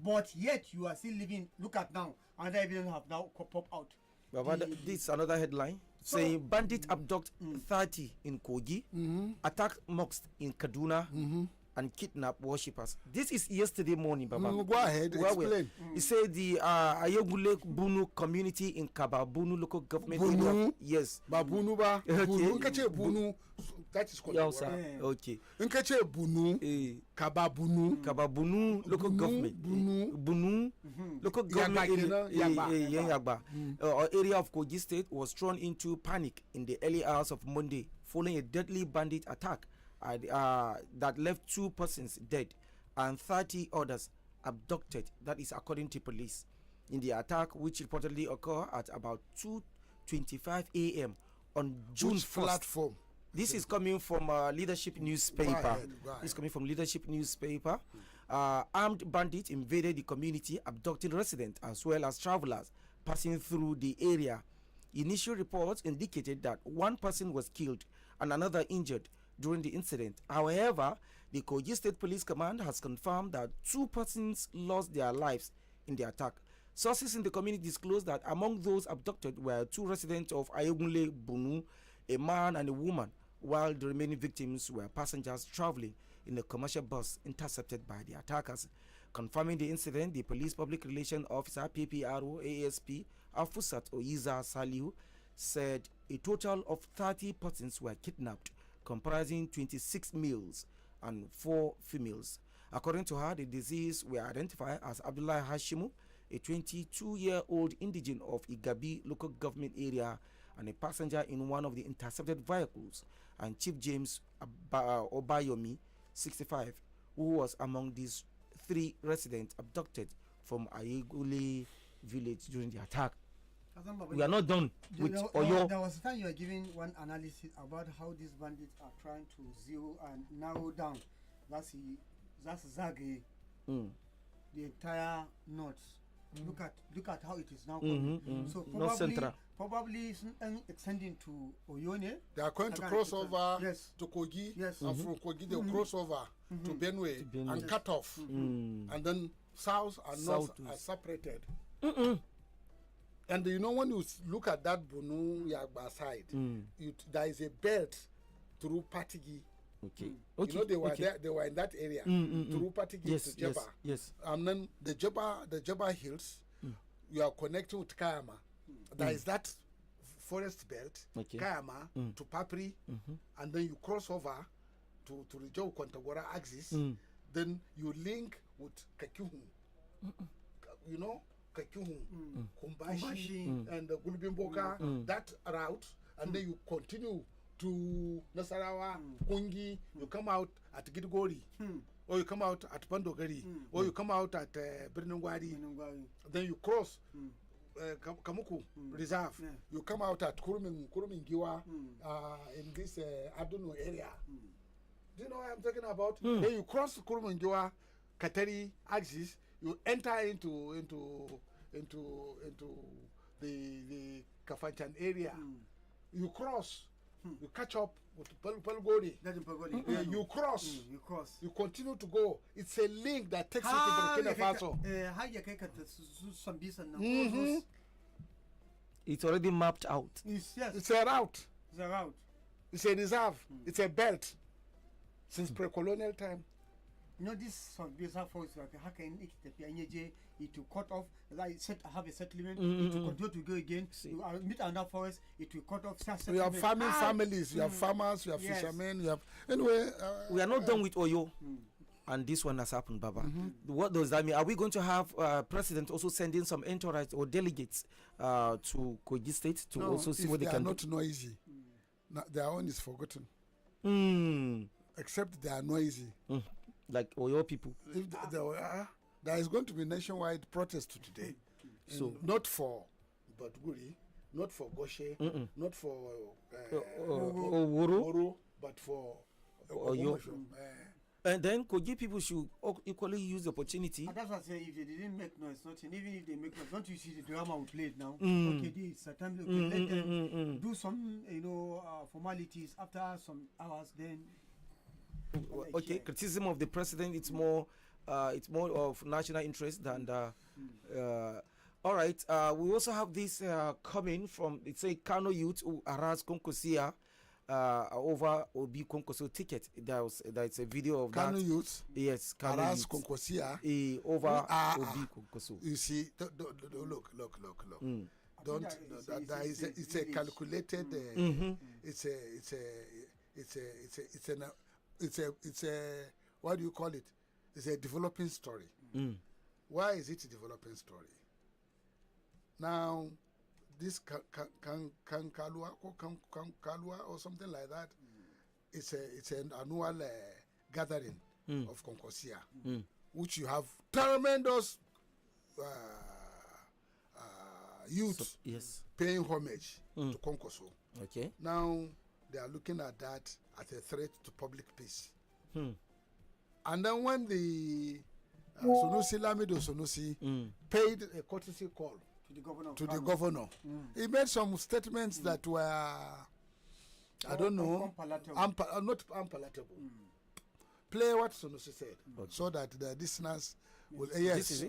B: But yet you are still living. Look at now. Another evidence have now popped out.
A: This is another headline saying bandit abduct 30 in Kogi, attack mosques in Kaduna, and kidnap worshippers. This is yesterday morning, Baba.
C: Go ahead, explain.
A: He said the Ayogule Bunu community in Kababunu local government area. Yes.
C: Babunu ba. Nkache Bunu. That is called.
A: Okay.
C: Nkache Bunu.
A: Kababunu local government. Bunu local government Yagba. Area of Kogi State was thrown into panic in the early hours of Monday following a deadly bandit attack that left 2 persons dead and 30 others abducted. That is according to police. In the attack, which reportedly occurred at about 2:25 a.m. on June 1st.
C: Platform?
A: This is coming from Leadership newspaper. This is coming from Leadership newspaper. Armed bandits invaded the community, abducting residents as well as travelers passing through the area. Initial reports indicated that 1 person was killed and another injured during the incident. However, the Kogi State Police Command has confirmed that 2 persons lost their lives in the attack. Sources in the community disclosed that among those abducted were 2 residents of Ayogunle Bunu, a man and a woman, while the remaining victims were passengers traveling in a commercial bus intercepted by the attackers. Confirming the incident, the police public relations officer PPRO ASP Afusat Oyiza Saliu said a total of 30 persons were kidnapped, comprising 26 males and 4 females. According to her, the deceased were identified as Abdullah Hashimu, a 22-year-old indigene of Igabi local government area and a passenger in one of the intercepted vehicles, and Chief James Obayomi, 65, who was among these 3 residents abducted from Ayegule village during the attack. We are not done with Oyo.
B: There was a time you were giving one analysis about how these bandits are trying to zero and narrow down. That's Zagre, the entire north. Look at how it is now. So probably extending to Oyone.
C: They are going to cross over to Kogi, and from Kogi they will cross over to Benue and cut off, and then south and north are separated. And you know, when you look at that Bunu Yagba side, there is a belt through Patigi.
A: Okay.
C: You know, they were there. They were in that area through Patigi to Jeba.
A: Yes.
C: And then the Jeba Hills, you are connecting with Kayama. There is that forest belt, Kayama to Papri, and then you cross over to the Joe Kontagora axis. Then you link with Kakuhu. You know, Kakuhu, Kumbashi, and Gulbimboka, that route, and then you continue to Nasarawa, Kungi, you come out at Gidgori, or you come out at Pandogari, or you come out at Birnungwari, then you cross Kamuku Reserve, you come out at Kurumingiwa in this Aduno area. Do you know what I'm talking about? Then you cross Kurumingiwa, Kateri axis, you enter into the Kafanchan area. You cross, you catch up with Palgori. You cross. You continue to go. It's a link that takes you to Burkina Faso.
A: It's already mapped out.
C: It's a route. It's a reserve. It's a belt. Since pre-colonial time.
B: You know, this Sambisa force, like how can it to cut off, like have a settlement, it will continue to go again. You meet another forest, it will cut off.
C: We have farming families, you have farmers, you have fishermen, you have. Anyway,
A: we are not done with Oyo. And this one has happened, Baba. What does that mean? Are we going to have President also sending some entourage or delegates to Kogi State to also see what they can do?
C: Not noisy. their own is forgotten. Except they are noisy.
A: Like Oyo people.
C: If there is going to be nationwide protest today. So not for Badeggi, not for Goshe, not for Woro, but for Oyo.
A: And then Kogi people should equally use the opportunity.
B: And that's what I say, if they didn't make noise, nothing. Even if they make noise, don't you see the drama we played now? Okay, this at times let them do some, formalities after some hours. Then
A: okay, criticism of the president. It's more of national interest than all right. We also have this coming from, it's a Kano youth who harassed Konkosia over Obi Konkoso ticket. That's a video of
C: Kano
A: that.
C: youth.
A: Yes, Kano
C: harassed
A: youth.
C: Konkosia
A: Over Obi Konkoso.
C: You see, look. It's a calculated. It's a what do you call it? It's a developing story. Why is it a developing story? Now, this Kankalua or something like that, it's an annual gathering of Konkosia, which you have tremendous youth paying homage to Konkoso.
A: Okay.
C: Now, they are looking at that as a threat to public peace. And then when the Sunusi Lamido Sunusi paid a courtesy call to the governor, he made some statements that were, I don't know, not unpalatable. Play what Sunusi said, so that the listeners will. Yes.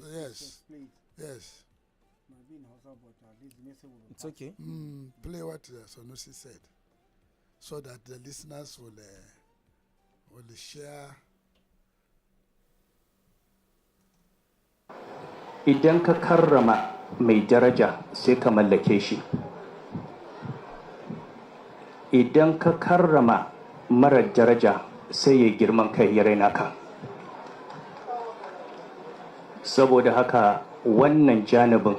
A: It's okay.
C: Play what Sunusi said, so that the listeners will share.
I: Idan ka karrama mai daraja sai ka mallake shi. Idan ka karrama mara daraja sai ya girman kai ya raina ka. Saboda haka wannan janibin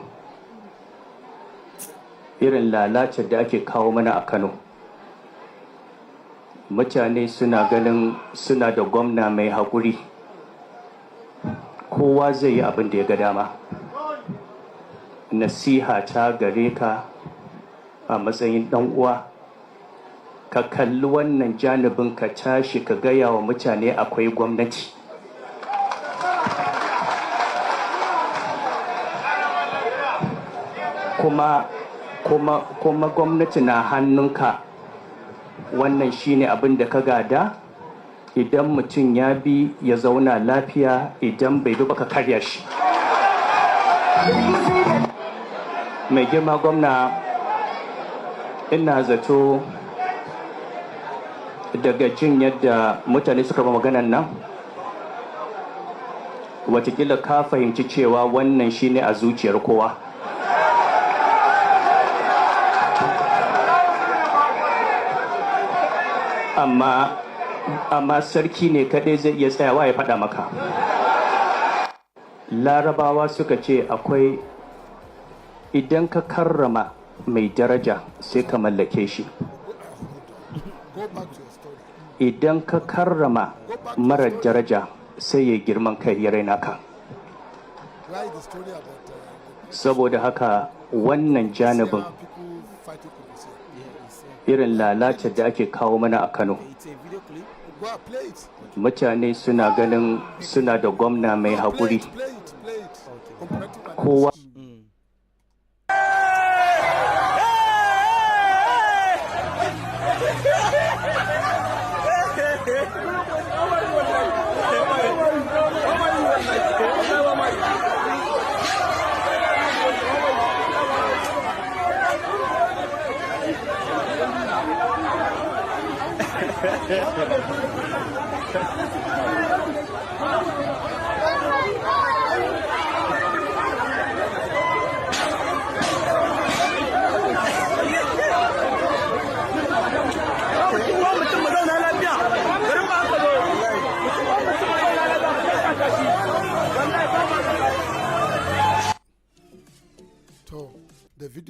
I: irin lalacar da ake kawo mana a Kano, mutane suna ganin suna da gwamna mai haƙuri, kowa zai yi abin da ya ga dama. Nasiha ta gare ka a matsayin ɗan uwa, ka kalli wannan janibin, ka tashi ka gaya wa mutane akwai gwamnati. Kuma gwamnati na hannunka. Wannan shine abin da ka gada. Idan mutum ya bi ya zauna lafiya, idan bai bi ba ka karya shi. Mai girma gwamna, ina zato daga jin yadda mutane suka ba maganan nan, watakila ka fahimci cewa wannan shine a zuciyar kowa. Amma sarki ne kaɗai zai iya tsayawa ya faɗa maka. Larabawa suka ce akwai, idan ka karrama mai daraja sai ka mallake shi. Idan ka karrama mara daraja sai ya girman kai ya raina ka. Saboda haka wannan janibin irin lalacar da ake kawo mana a Kano, mutane suna ganin suna da gwamna mai haƙuri, kowa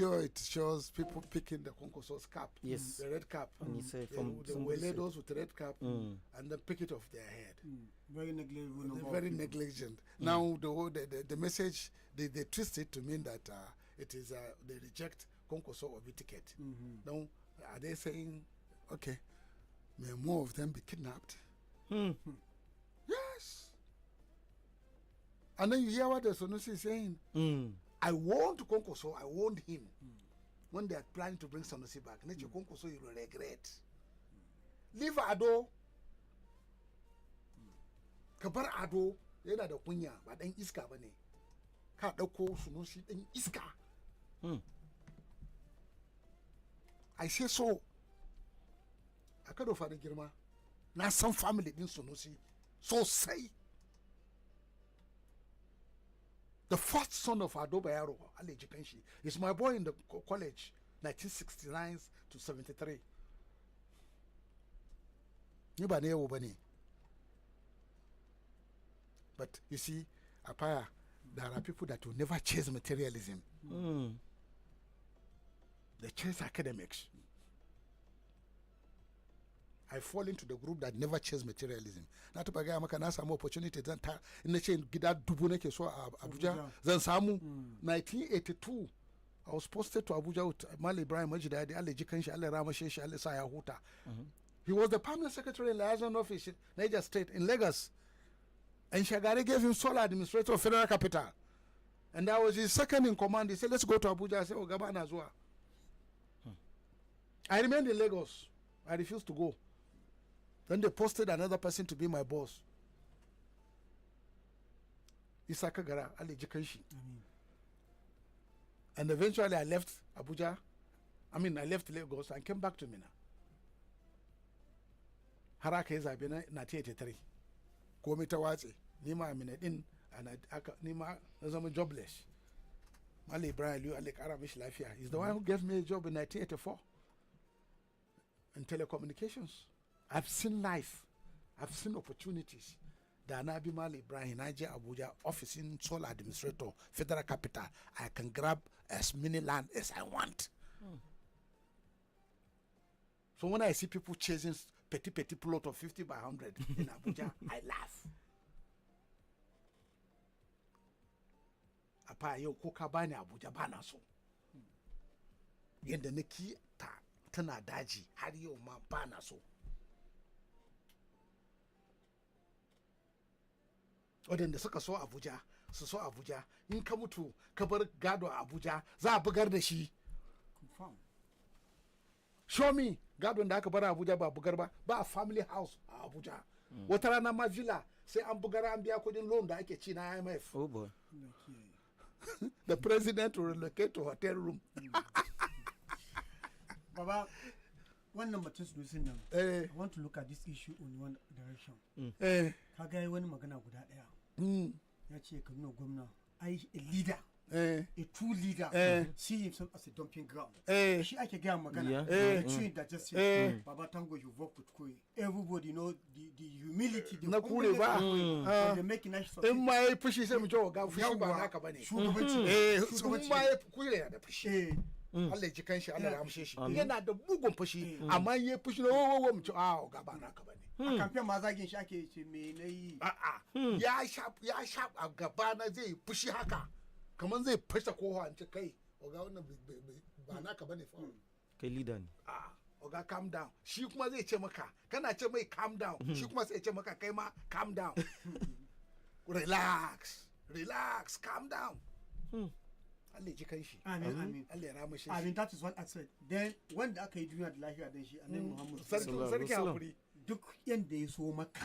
C: video it shows people picking the Konkoso's cap.
A: Yes.
C: The red cap.
A: And he said from
C: they will lay those with the red cap and then pick it off their head.
B: Very negligent.
C: Very negligent. Now the message they twist it to mean that it is they reject Konkoso or ticket. Now are they saying, okay, may more of them be kidnapped? Yes. And then you hear what the Sonusi is saying. I warned Konkoso, I warned him when they are planning to bring Sanusi back. Nature Konkoso, you will regret. Leave Ado. Kabar Ado, yana da kunya, ba dan iska bane. Ka dauko Sanusi dan iska. I say so. Akado fada girma. Na san family din Sanusi sosai. The first son of Ado Bayero, Ali Jikanshi, is my boy in the college, 1969 to 73. But you see, Apaya, there are people that will never chase materialism. They chase academics. I fall into the group that never chase materialism. Na to bagaya maka na samu opportunity zan ta ina ce gida dubu nake so a Abuja zan samu 1982 I was posted to Abuja with Mali Ibrahim Majidadi Allah jikan shi Allah ramashe shi Allah sa ya huta. He was the permanent secretary in liaison office in Niger State in Lagos. And Shagari gave him sole administrator of Federal Capital. And that was his second in command. He said, let's go to Abuja. I said, oh, Gabana Zua. I remained in Lagos. I refused to go. Then they posted another person to be my boss. Isaka Gara, Ali Jikanshi. And eventually I left Abuja. I left Lagos and came back to Mina. Haraka is I've been 1983. Komita Wazi. Nima Amina in and Nima I'm jobless. Mali Ibrahim Liu Alek Arabish Lafia. He's the one who gave me a job in 1984 in telecommunications. I've seen life. I've seen opportunities. Danabi Mali Ibrahim Naija Abuja office in sole administrator, Federal Capital. I can grab as many land as I want. So when I see people chasing petty plot of 50 by 100 in Abuja, I laugh. Apa yo kuka bani Abuja bana so. Yanda naki tana daji har yau ma bana so. Wadanda suka so Abuja su so Abuja in ka mutu ka bar gado a Abuja za a bugar da shi.
B: Confirm.
C: Show me gado da aka bar Abuja ba bugar ba a family house a Abuja. Wata rana ma villa sai an bugar an biya kudin loan da ake ci na IMF.
A: Oh boy.
C: The president will relocate to hotel room.
B: Baba, one number two solution now. I want to look at this issue in one direction. Kaga wani magana guda daya. Ya ce ka nuna gwamna ai a leader. A true leader see himself as a dumping ground. She ake gaya magana. The that just said, Baba Tango, you work with Kuri. Everybody know the humility. The
C: Kuri ba.
B: They make nice.
C: In my pushi sai mu jo ga fushi ba naka bane. Shugabanci. My Kuri da fushi. Allah ji kanshi Allah ya amshe shi. Yana da bugun fushi amma yayi fushi na wo mu ci ga ba naka bane.
B: A kamfen ma zagin shi ake ce me nayi.
C: Ya sha a gaba na zai fushi haka. Kaman zai fashe kowa an ce kai oga wannan ba naka bane fa
A: kai leader ne
C: oga calm down shi kuma zai ce maka kana ce mai calm down shi kuma sai ce maka kai ma calm down relax calm down Allah ji kai shi
B: amin
C: Allah ya rama shi
B: that is what I said. Then when da aka yi duniya da lafiya dan shi annabi Muhammad
C: sarki hakuri
B: duk yanda ya so maka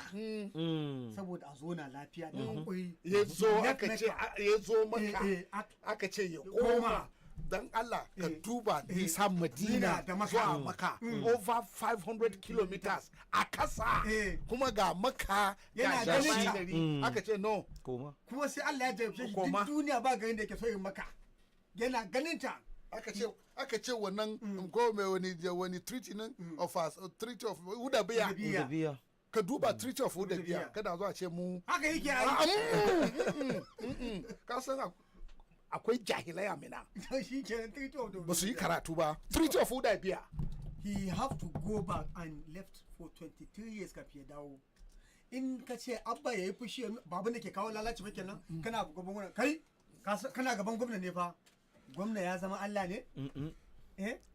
B: saboda a zo na lafiya da hankuri
C: ya zo aka ce ya zo maka aka ce ya koma dan Allah ka duba nisan Madina zuwa maka over 500 kilometers a kasa kuma ga maka
B: yana
C: ganin aka ce no
B: kuma sai Allah ya jarabce shi duk duniya ba garin da yake so yin maka yana ganin ta
C: aka ce wannan gome wani treaty nan of us treaty of Hudabiya ka duba treaty of Hudabiya kada zo a ce mu
B: haka yake
C: ka san akwai jahilai a Mina
B: Shi kenan Treaty of
C: ba su yi karatu ba. Treaty of Hudaybiyah.
B: He have to go back and left for 23 years kafin ya dawo. In ka ce abba ya yi fushi baban da ke kawo lalaci ba kenan kana gaban gwamna kai kana gaban gwamna ne fa gwamna ya zama Allah ne.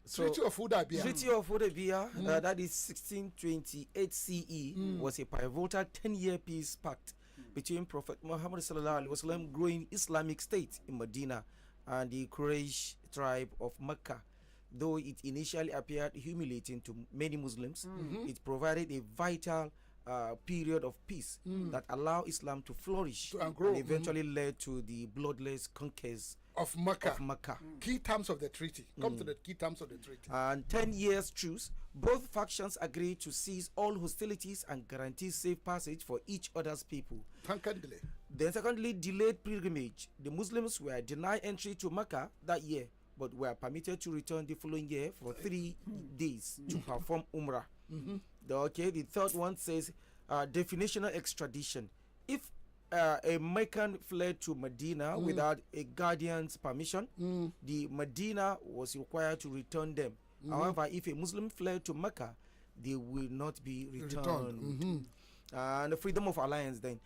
C: Treaty of Hudaybiyah.
A: Treaty of Hudaybiyah, that is 1628 CE, was a pivotal 10-year peace pact between Prophet Muhammad sallallahu alaihi wasallam, growing Islamic state in Medina, and the Quraysh tribe of Mecca. Though it initially appeared humiliating to many Muslims, it provided a vital period of peace that allowed Islam to flourish
C: and grow,
A: and eventually led to the bloodless conquest
C: of Mecca.
A: Key
C: terms of the treaty. Come to the key terms of the treaty.
A: And 10 years truce, both factions agreed to cease all hostilities and guarantee safe passage for each other's people. Then secondly, delayed pilgrimage. The Muslims were denied entry to Mecca that year, but were permitted to return the following year for 3 days to perform Umrah. The third one says definitional extradition. If a Meccan fled to Medina without a guardian's permission, the Medina was required to return them. However, if a Muslim fled to Mecca, they will not be returned. And the freedom of alliance then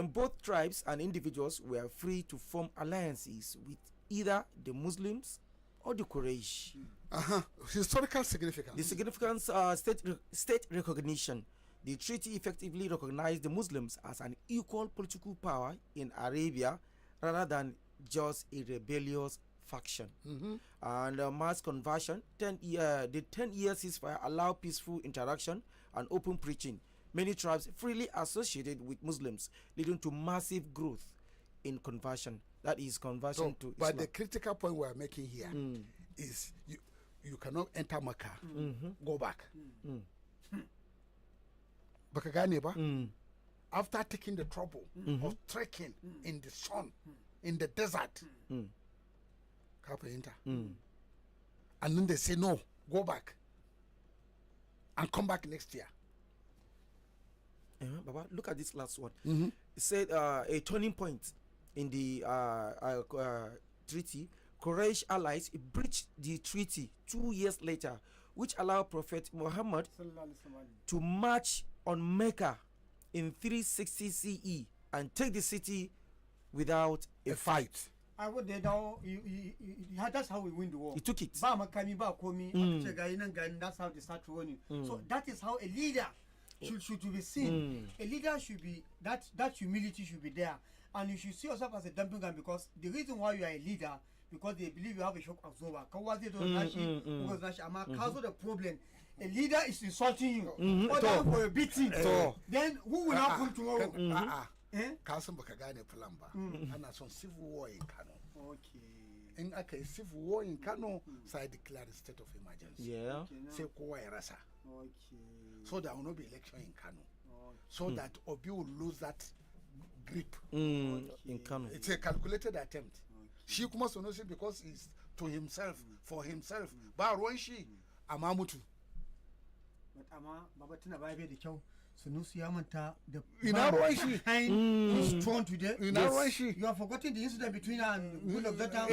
A: both tribes and individuals were free to form alliances with either the Muslims or the Quraysh.
C: Historical significance.
A: The significance, state recognition. The treaty effectively recognized the Muslims as an equal political power in Arabia rather than just a rebellious faction. And mass conversion, the 10-year ceasefire allowed peaceful interaction and open preaching. Many tribes freely associated with Muslims, leading to massive growth in conversion. That is conversion to Islam.
C: But the critical point we are making here is you cannot enter Mecca, go back. Baka gane ba? After taking the trouble of trekking in the sun, in the desert, ka fahimta? And then they say no, go back and come back next year.
A: Baba, look at this last one. It said a turning point in the treaty. Quraysh allies breached the treaty 2 years later, which allowed Prophet Muhammad to march on Mecca in 360 CE and take the city without a fight.
B: I would that's how we win the war.
A: He took it.
B: That's how they start running. So that is how a leader should be seen. A leader should be that humility should be there, and you should see yourself as a dumping ground, because the reason why you are a leader, because they believe you have a shock absorber. The problem, a leader is insulting you for a beating. Then who will not come tomorrow?
C: Kasan baka gane plan ba. Ana son civil war in Kano. In aka yi civil war in Kano, sai declare the state of emergency. Sai kowa ya rasa. So there will not be election in Kano. So that Obi will lose that grip
A: in Kano.
C: It's a calculated attempt. Shi kuma Sunusi, because he's to himself, for himself. Ba ruwan shi amma mutu.
B: But amma baba tuna bai da kyau. Sunusi ya manta da
C: ina ruwan shi
B: he's thrown today.
C: Ina ruwan shi.
B: You have forgotten the incident between and Goodluck that time.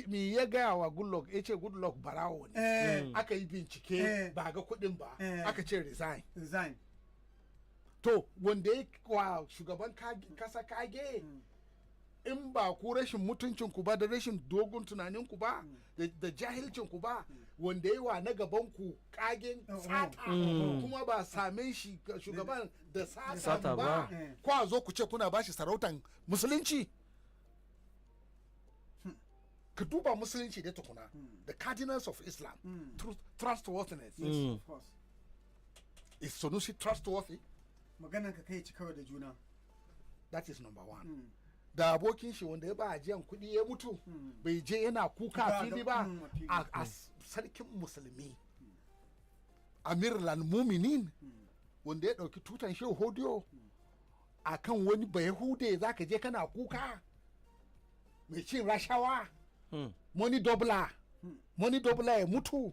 C: Me ya gaya wa Goodluck, yace Goodluck barawo ne. Aka yi bincike ba ga kudin ba. Aka ce resign. To wanda ya kwa shugaban kasa kage in ba ku rashin mutuncin ku ba da rashin dogon tunanin ku ba da jahilcin ku ba, wanda yi wa na gaban ku kagen sata kuma ba same shi shugaban da sata ba, kwa zo ku ce kuna bashi sarautan musulunci. Ka duba musulunci da tukuna, the cardinals of Islam, trustworthiness.
B: Of course.
C: Is Sunusi trustworthy?
B: Maganan ka kai cikawa da juna.
C: That is number one. Da abokin shi wanda ya ba ajiyan kuɗi ya mutu, bai je yana kuka fili ba a sarkin musulmi. Amir al-Muminin wanda ya ɗauki tutan shehu hodiyo a kan wani bayahude za ka je kana kuka mai cin rashawa, money doubler ya mutu,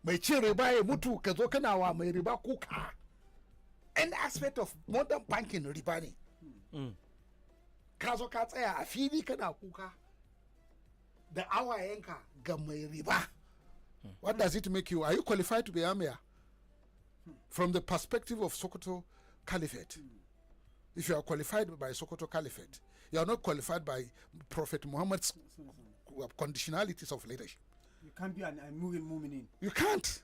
C: mai cin riba ya mutu, ka zo kana wa mai riba kuka. Any aspect of modern banking riba ne. ka zo ka tsaya a fili kana kuka da awayenka ga mai riba. What does it make you? Are you qualified to be Amir? From the perspective of Sokoto Caliphate, if you are qualified by Sokoto Caliphate, you are not qualified by Prophet Muhammad's conditionalities of leadership.
B: You can't be an mu'min.
C: You can't.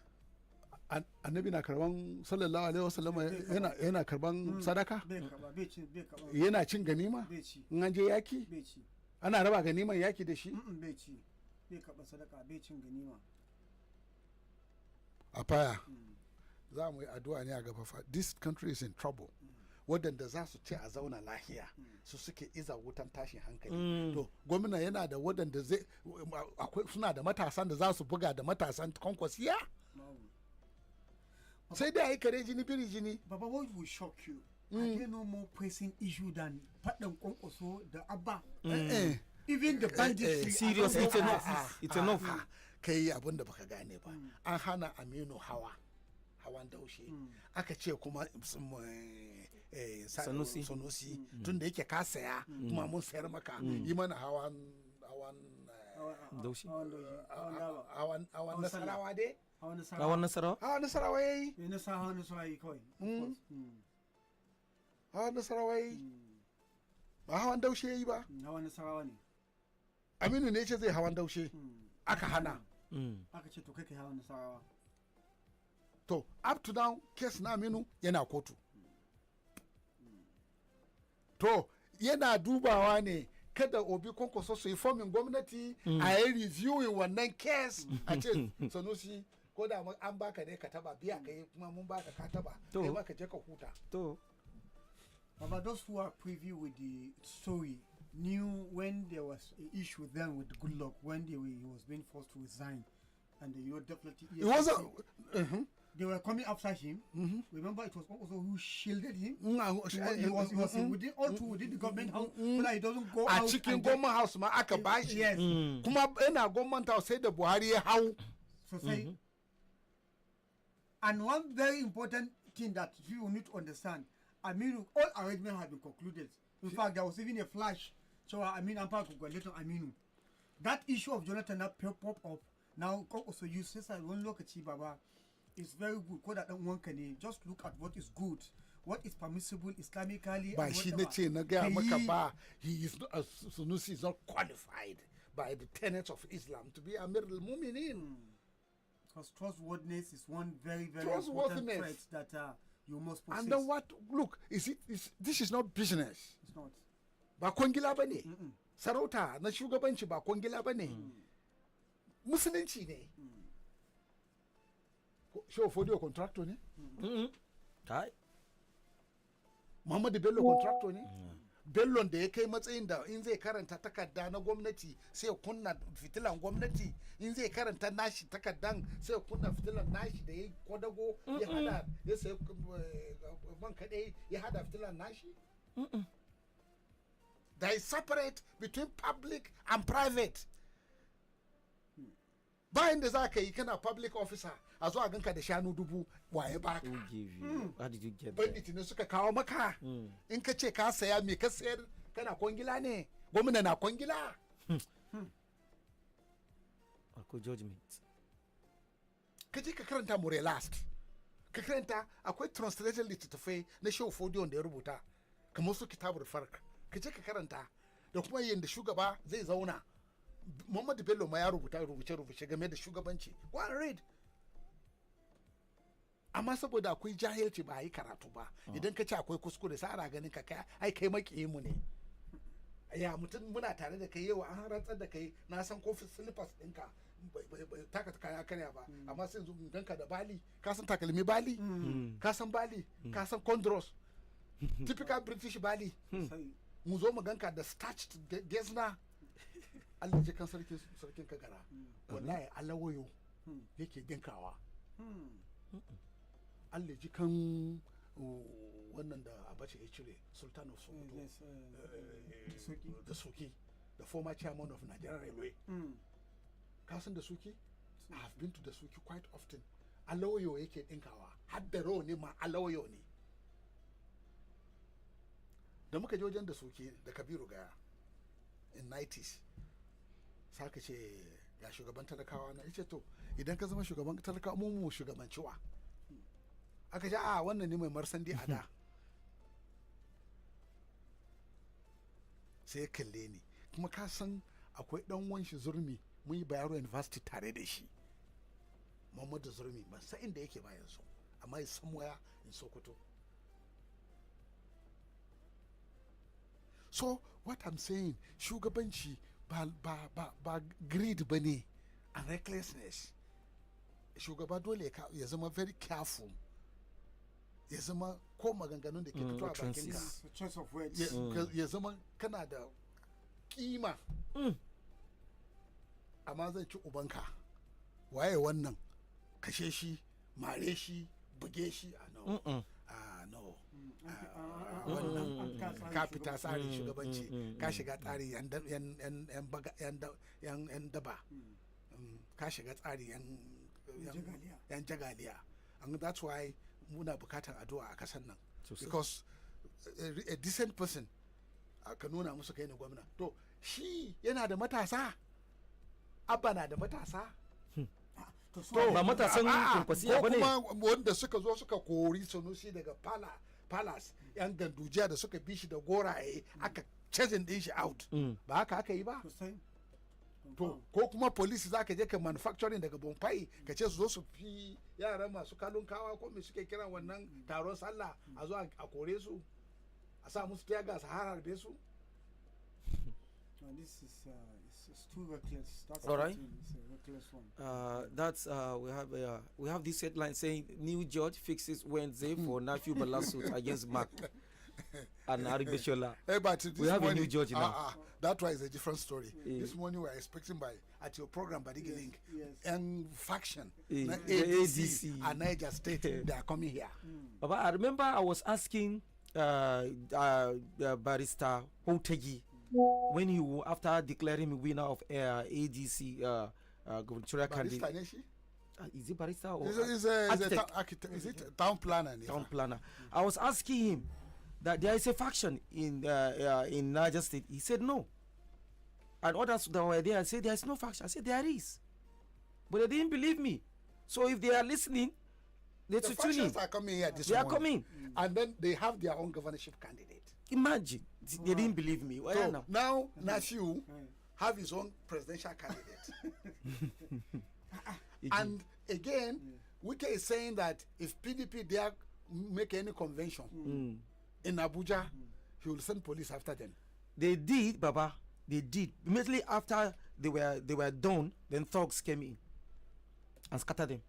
C: Annabi na karban sallallahu alaihi wasallam yana karban sadaka, yana cin ganima in an je yaki, ana raba ganiman yaki da shi.
B: Bai karban sadaka, bai cin ganima.
C: Apaya, za mu yi addu'a ne a gaba fa. This country is in trouble. Waɗanda za su ce a zauna lahiya su suke iza wutan tashin hankali. To gwamna yana da waɗanda suna da matasan da za su buga da matasan kwankwasiya. Sai dai a yi kare jini biri jini.
B: Baba, what will shock you? Are there no more pressing issue than faɗin kwankwaso da abba? Even the bandits.
A: Serious, it's enough. It's enough.
C: Kai abin da baka gane ba. An hana Aminu hawan daushe. Aka ce kuma Sanusi tun da yake ka saya kuma mun sayar maka yi mana hawan
A: daushe.
C: Hawan Nasarawa dai.
A: Hawan Nasarawa?
C: Hawan Nasarawa yayi.
B: Hawan Nasarawa yayi kawai.
C: Hawan Nasarawa yayi. Ba hawan daushe yayi ba.
B: Hawan Nasarawa ne.
C: Aminu ne ce zai hawan daushe. Aka hana.
B: Aka ce to kai hawan Nasarawa.
C: To up to now case na Aminu yana kotu. To yana dubawa ne kada Obi Kwankwaso su yi fomin gwamnati a yi reviewing wannan case a ce Sanusi ko da an baka ne ka taba biya kai kuma mun baka ka taba kai ma ka je ka huta.
A: To
B: But those who are privy with the story knew when there was an issue then with Goodluck when he was being forced to resign, and definitely
C: it wasn't.
B: They were coming after him. Remember, it was also who shielded him. He was within the government house, so that he doesn't go out.
C: A cikin government house ma aka bashi.
B: Yes.
C: Kuma ina government house sai da Buhari ya hau.
B: So say, and one very important thing that you need to understand, Aminu, all arrangements have been concluded. In fact, there was even a flash. So Aminu Ampa congratulated Aminu. That issue of Jonathan that pop up now also you say one look at Baba. It's very good. One can just look at what is good, what is permissible Islamically.
C: But she he is not, Sunusi is not qualified by the tenets of Islam to be Amir al-Mu'minin.
B: Because trustworthiness is one very, very important trait that you must possess.
C: And then what? Look, this is not business.
B: It's not.
C: Ba kwangila bane. Sarauta na shugabanci ba kwangila bane. Musulunci ne. Show for the contractor ne?
A: Kai.
C: Muhammadu Bello contractor ne? Bello da ya kai matsayin da in zai karanta takarda na gwamnati sai kunna fitilan gwamnati, in zai karanta nashi takardan sai kunna fitilan nashi da ya kwadago ya hada ya sai ban kadai ya hada fitilan nashi. There is separate between public and private. Bayan da za ka yi kana public officer a zo a ganka da shanu dubu waye baka.
A: How did you get
C: bandit ne suka kawo maka. In ka ce ka saya me ka sayar kana kwangila ne, gwamna na kwangila.
A: Akwai judgment.
C: Ka je ka karanta more last. Ka karanta akwai translated littattafai na Shehu Fodiyon da ya rubuta kamar su kitabul farq. Ka je ka karanta da kuma yanda shugaba zai zauna. Muhammadu Bello ma ya rubuce game da shugabanci. Go and read. Amma saboda akwai jahilci ba yi karatu ba. Idan ka ce akwai kuskure sai ana ganin ka kai makiyi mu ne. Ya mutum muna tare da kai yau an rantsar da kai na san kofin slippers ɗinka taka kaya karya ba amma sai yanzu ganka da bali ka san takalmi bali ka san bali ka san condros typical British bali mu zo mu ganka da starched gezna. Allah ji kan sarkin kagara wallahi alawayo yake dinkawa. Allah ji kan wannan da Abacha ya cire Sultan of Sokoto da Suki, the former chairman of Nigerian Railway. Kasan da Suki? I have been to the Suki quite often. Alawayo yake dinkawa har da rawa ne ma alawayo ne. da muka je wajen da soke da Kabiru Gaya in 90s saka ce ga shugaban talakawa na yace to idan ka zama shugaban talakawa mu shugabanciwa aka ce a wannan ne mai marsandi a da sai ya kalle ni kuma ka san akwai dan wanshi Zurmi mun yi Bayero University tare da shi Muhammadu Zurmi ban san inda yake ba yanzu amma is somewhere in Sokoto. So what I'm saying, shugabanci ba greed bane and recklessness. Shugaba dole ya zama very careful. Ya zama ko maganganun da ke fito a bakinka.
B: Choice of words.
C: Ya zama kana da kima. Amma zan ci ubanka. Waye wannan? Kashe shi, mare shi, buge shi. No. Wannan ka fita tsarin shugabanci ka shiga tsari yan daba ka shiga tsari yan jagaliya, and that's why muna bukatar addu'a a kasan nan because a decent person aka nuna musu kai ne gwamna to shi yana da matasa, abba na da matasa
A: to ba matasan kurkwasiya ba ne
C: kuma wanda suka zo suka kori Sanusi daga palace yan gandujiya da suka bi shi da goraye aka chasing din shi out ba haka aka yi ba to ko kuma police za ka je ka manufacturing daga Bompai ka ce su zo su fi yaran masu kalun kawa ko me suke kiran wannan taron sallah a zo a kore su a sa musu tiyaga su harbe su.
B: No, this is it's too reckless. That's
A: all right.
B: It's a reckless one.
A: That's we have this headline saying new judge fixes Wednesday for Nafi Bala suit against Mark and Arigbesola.
C: Hey, but
A: we have a new judge now.
C: That one is a different story. This morning we are expecting at your program Badeggi Link and faction ADC and Niger State they are coming here.
A: But I remember I was asking Barrister Hotegi when he after declaring me winner of ADC gubernatorial candidate. Is it barrister or
C: is it town planner?
A: Town planner. I was asking him that there is a faction in Niger State. He said no. And others that were there said there is no faction. I said there is, but they didn't believe me. So if they are listening,
C: the factions are coming here this morning. They are coming, and then they have their own governorship candidate.
A: Imagine they didn't believe me.
C: So now Nafiu have his own presidential candidate. And again, Wike is saying that if PDP dare make any convention in Abuja, he will send police after them.
A: They did, Baba. They did. Immediately after they were done, then thugs came in and scattered them.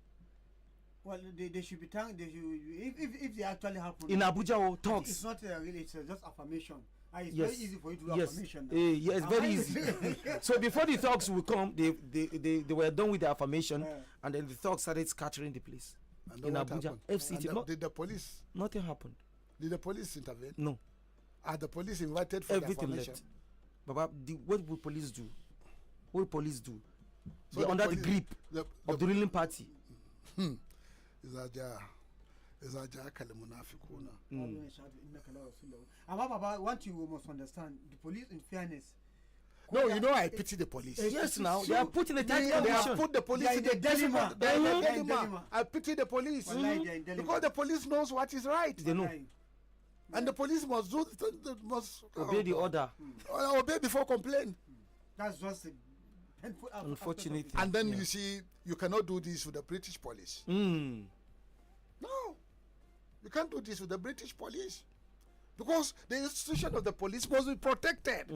B: Well, they should be thanked. If they actually happen
A: in Abuja or thugs.
B: It's not really. It's just affirmation. It's very easy for you to do affirmation.
A: Yes, very easy. So before the thugs will come, they were done with the affirmation, and then the thugs started scattering the place in Abuja. FCT.
C: Did the police?
A: Nothing happened.
C: Did the police intervene?
A: No.
C: Are the police invited for
A: everything
C: the affirmation?
A: Left. Baba, what will police do? What will police do? So they're under the grip of the ruling party.
B: Baba, what you must understand, the police, in fairness.
C: No, you know I pity the police.
A: Yes, now they are putting the
C: they have put the police in the dilemma. I pity the police because the police knows what is right.
A: They know.
C: And the police must
A: obey the order.
C: Obey before complain.
B: That's just
A: unfortunate.
C: And then you see, you cannot do this with the British police. No, you can't do this with the British police because the institution of the police must be protected,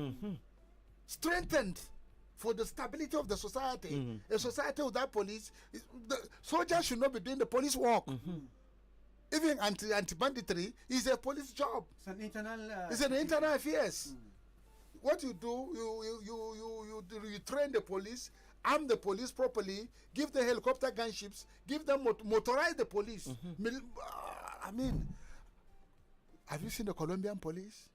C: strengthened for the stability of the society. A society without police, the soldiers should not be doing the police work. Even anti-banditry is a police job.
B: It's an internal.
C: It's an internal affairs. What you do, you train the police, arm the police properly, give the helicopter gunships, give them motorize the police. I mean, have you seen the Colombian police?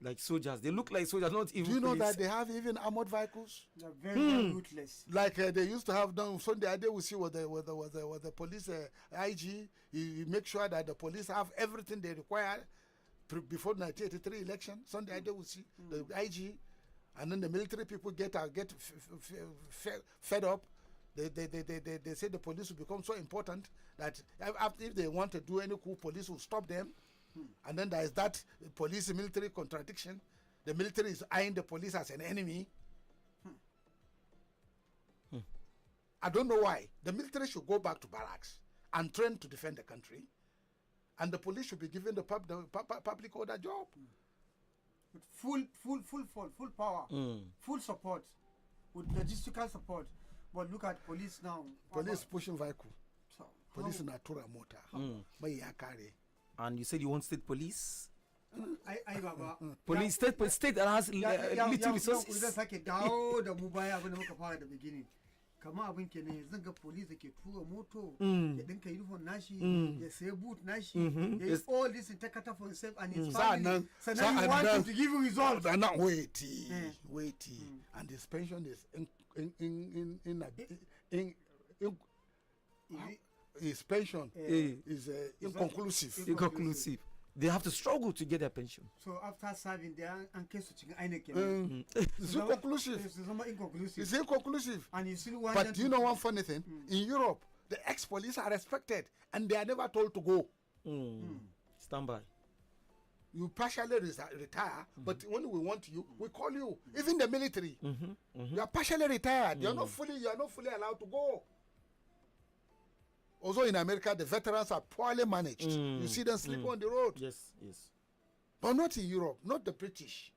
A: Like soldiers, they look like soldiers, not even.
C: Do you know
A: police.
C: that they have even armored vehicles?
B: They're very ruthless.
C: Like they used to have done Sunday. They will see what the police IG. You make sure that the police have everything they require before 1983 election. Sunday they will see the IG, and then the military people get fed up. They say the police will become so important that if they want to do any coup, police will stop them. And then there is that police military contradiction. The military is eyeing the police as an enemy. I don't know why. The military should go back to barracks and train to defend the country, and the police should be given the public order job.
B: With full power, full support, with logistical support. But look at police now.
C: Police pushing vehicle.
B: So,
C: police natura motor.
A: And you said you want state police?
B: Baba.
A: Police, state that has little resources.
B: Zan sake dawo da mu baya abin da muka fara da beginning. Kama abin kenan zan ga police da ke tura moto, ya dinka uniform nashi, ya sai boot nashi, ya is all this in takata for himself and his family. So now you want him to give you results.
C: Wait. And his pension is his pension is inconclusive.
A: They have to struggle to get their pension.
B: So after serving, they are inconclusive.
C: It's inconclusive.
B: And you still want.
C: But do you know one funny thing? In Europe, the ex-police are respected and they are never told to go.
A: Stand by.
C: You partially retire, but when we want you, we call you. Even the military, you are partially retired. You are not fully allowed to go. Also in America, the veterans are poorly managed. You see them sleep on the road.
A: Yes.
C: But not in Europe, not the British.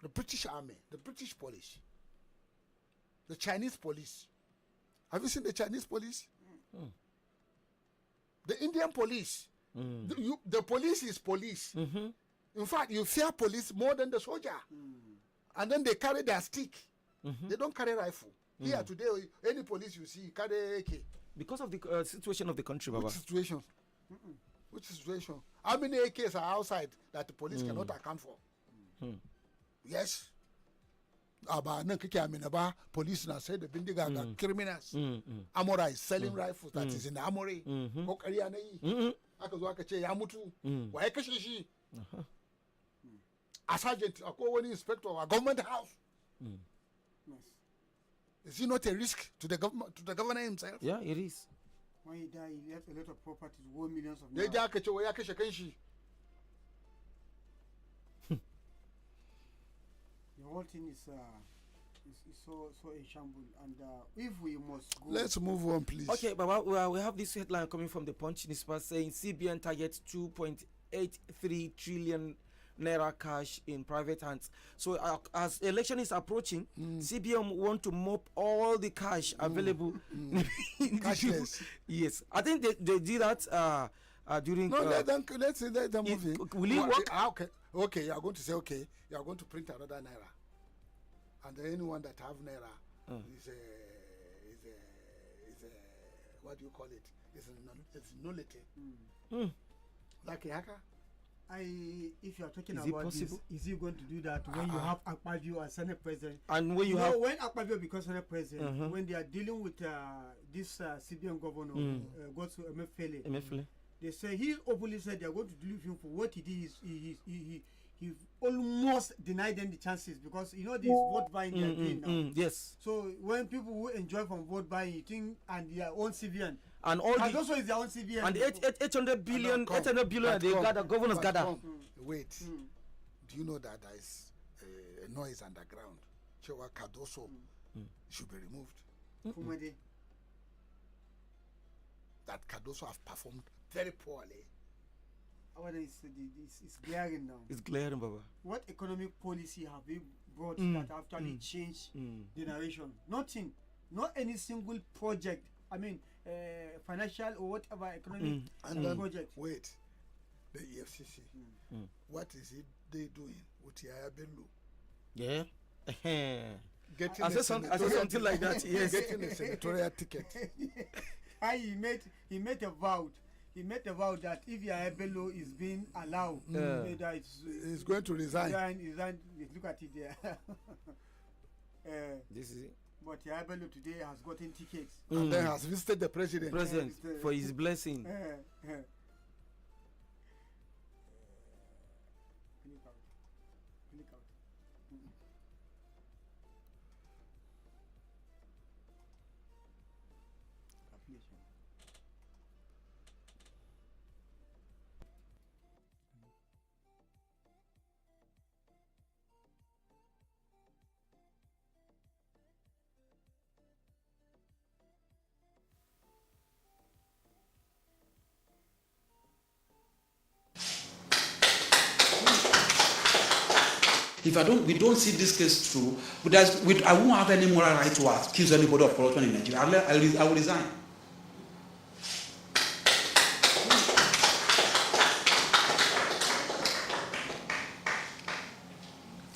C: The British Army, the British police, the Chinese police. Have you seen the Chinese police? The Indian police. The police is police. In fact, you fear police more than the soldier. And then they carry their stick. They don't carry rifle. Here today, any police you see carry AK.
A: Because of the situation of the country, Baba.
C: Which situation? Which situation? How many AKs are outside that the police cannot account for? Yes. Police now say the Bindiga criminals. Amora is selling rifles that is in the armory. A sergeant, a co-owning inspector, a government house. Is he not a risk to the government, to the governor himself?
A: Yeah, it is.
B: When he died, he left a lot of properties, worth millions of dollars. The whole thing is so a shambles, and if we must go.
C: Let's move on, please.
A: Okay, Baba, we have this headline coming from the Punch newspaper saying CBN targets 2.83 trillion naira cash in private hands. So as election is approaching, CBN want to mop all the cash available.
C: Cashless.
A: Yes, I think they did that during.
C: No, let's say that they're moving.
A: Will it work?
C: Okay, you are going to say you are going to print another naira, and anyone that have naira is a what do you call it? It's nullity. Like a hacker.
B: If you are talking about this, is he going to do that when you have Akpabio as Senate President?
A: And when
B: when Akpabio becomes Senate President, when they are dealing with this CBN governor, goes to Emefiele, they say he openly said they are going to deal with him for what he did. He almost denied them the chances because you know this vote buying they are doing now.
A: Yes.
B: So when people who enjoy from vote buying, you think and their own CBN.
A: And all
B: also is their own CBN.
A: And 800 billion they gather, governors gather.
C: Wait, do you know that there is a noise underground? Chewa Cardoso should be removed. That Cardoso have performed very poorly.
B: It's glaring now.
A: It's glaring, Baba.
B: What economic policy have we brought that actually changed the narration? Nothing. Not any single project. I mean, financial or whatever economic project.
C: Wait, the EFCC. What is it they doing with Yaya Bello?
A: Yeah.
C: Getting
A: I said something like that. Yes.
C: Getting a senatorial ticket.
B: He made a vow. He made a vow that if Yaya Bello is being allowed,
C: he's going to resign.
B: Look at it there.
A: This is it.
B: But Yaya Bello today has gotten tickets.
C: And then has visited the president.
A: For his blessing.
B: Click out. Affiliation.
J: If we don't see this case through, but I won't have any moral right to accuse anybody of corruption in Nigeria. I will resign.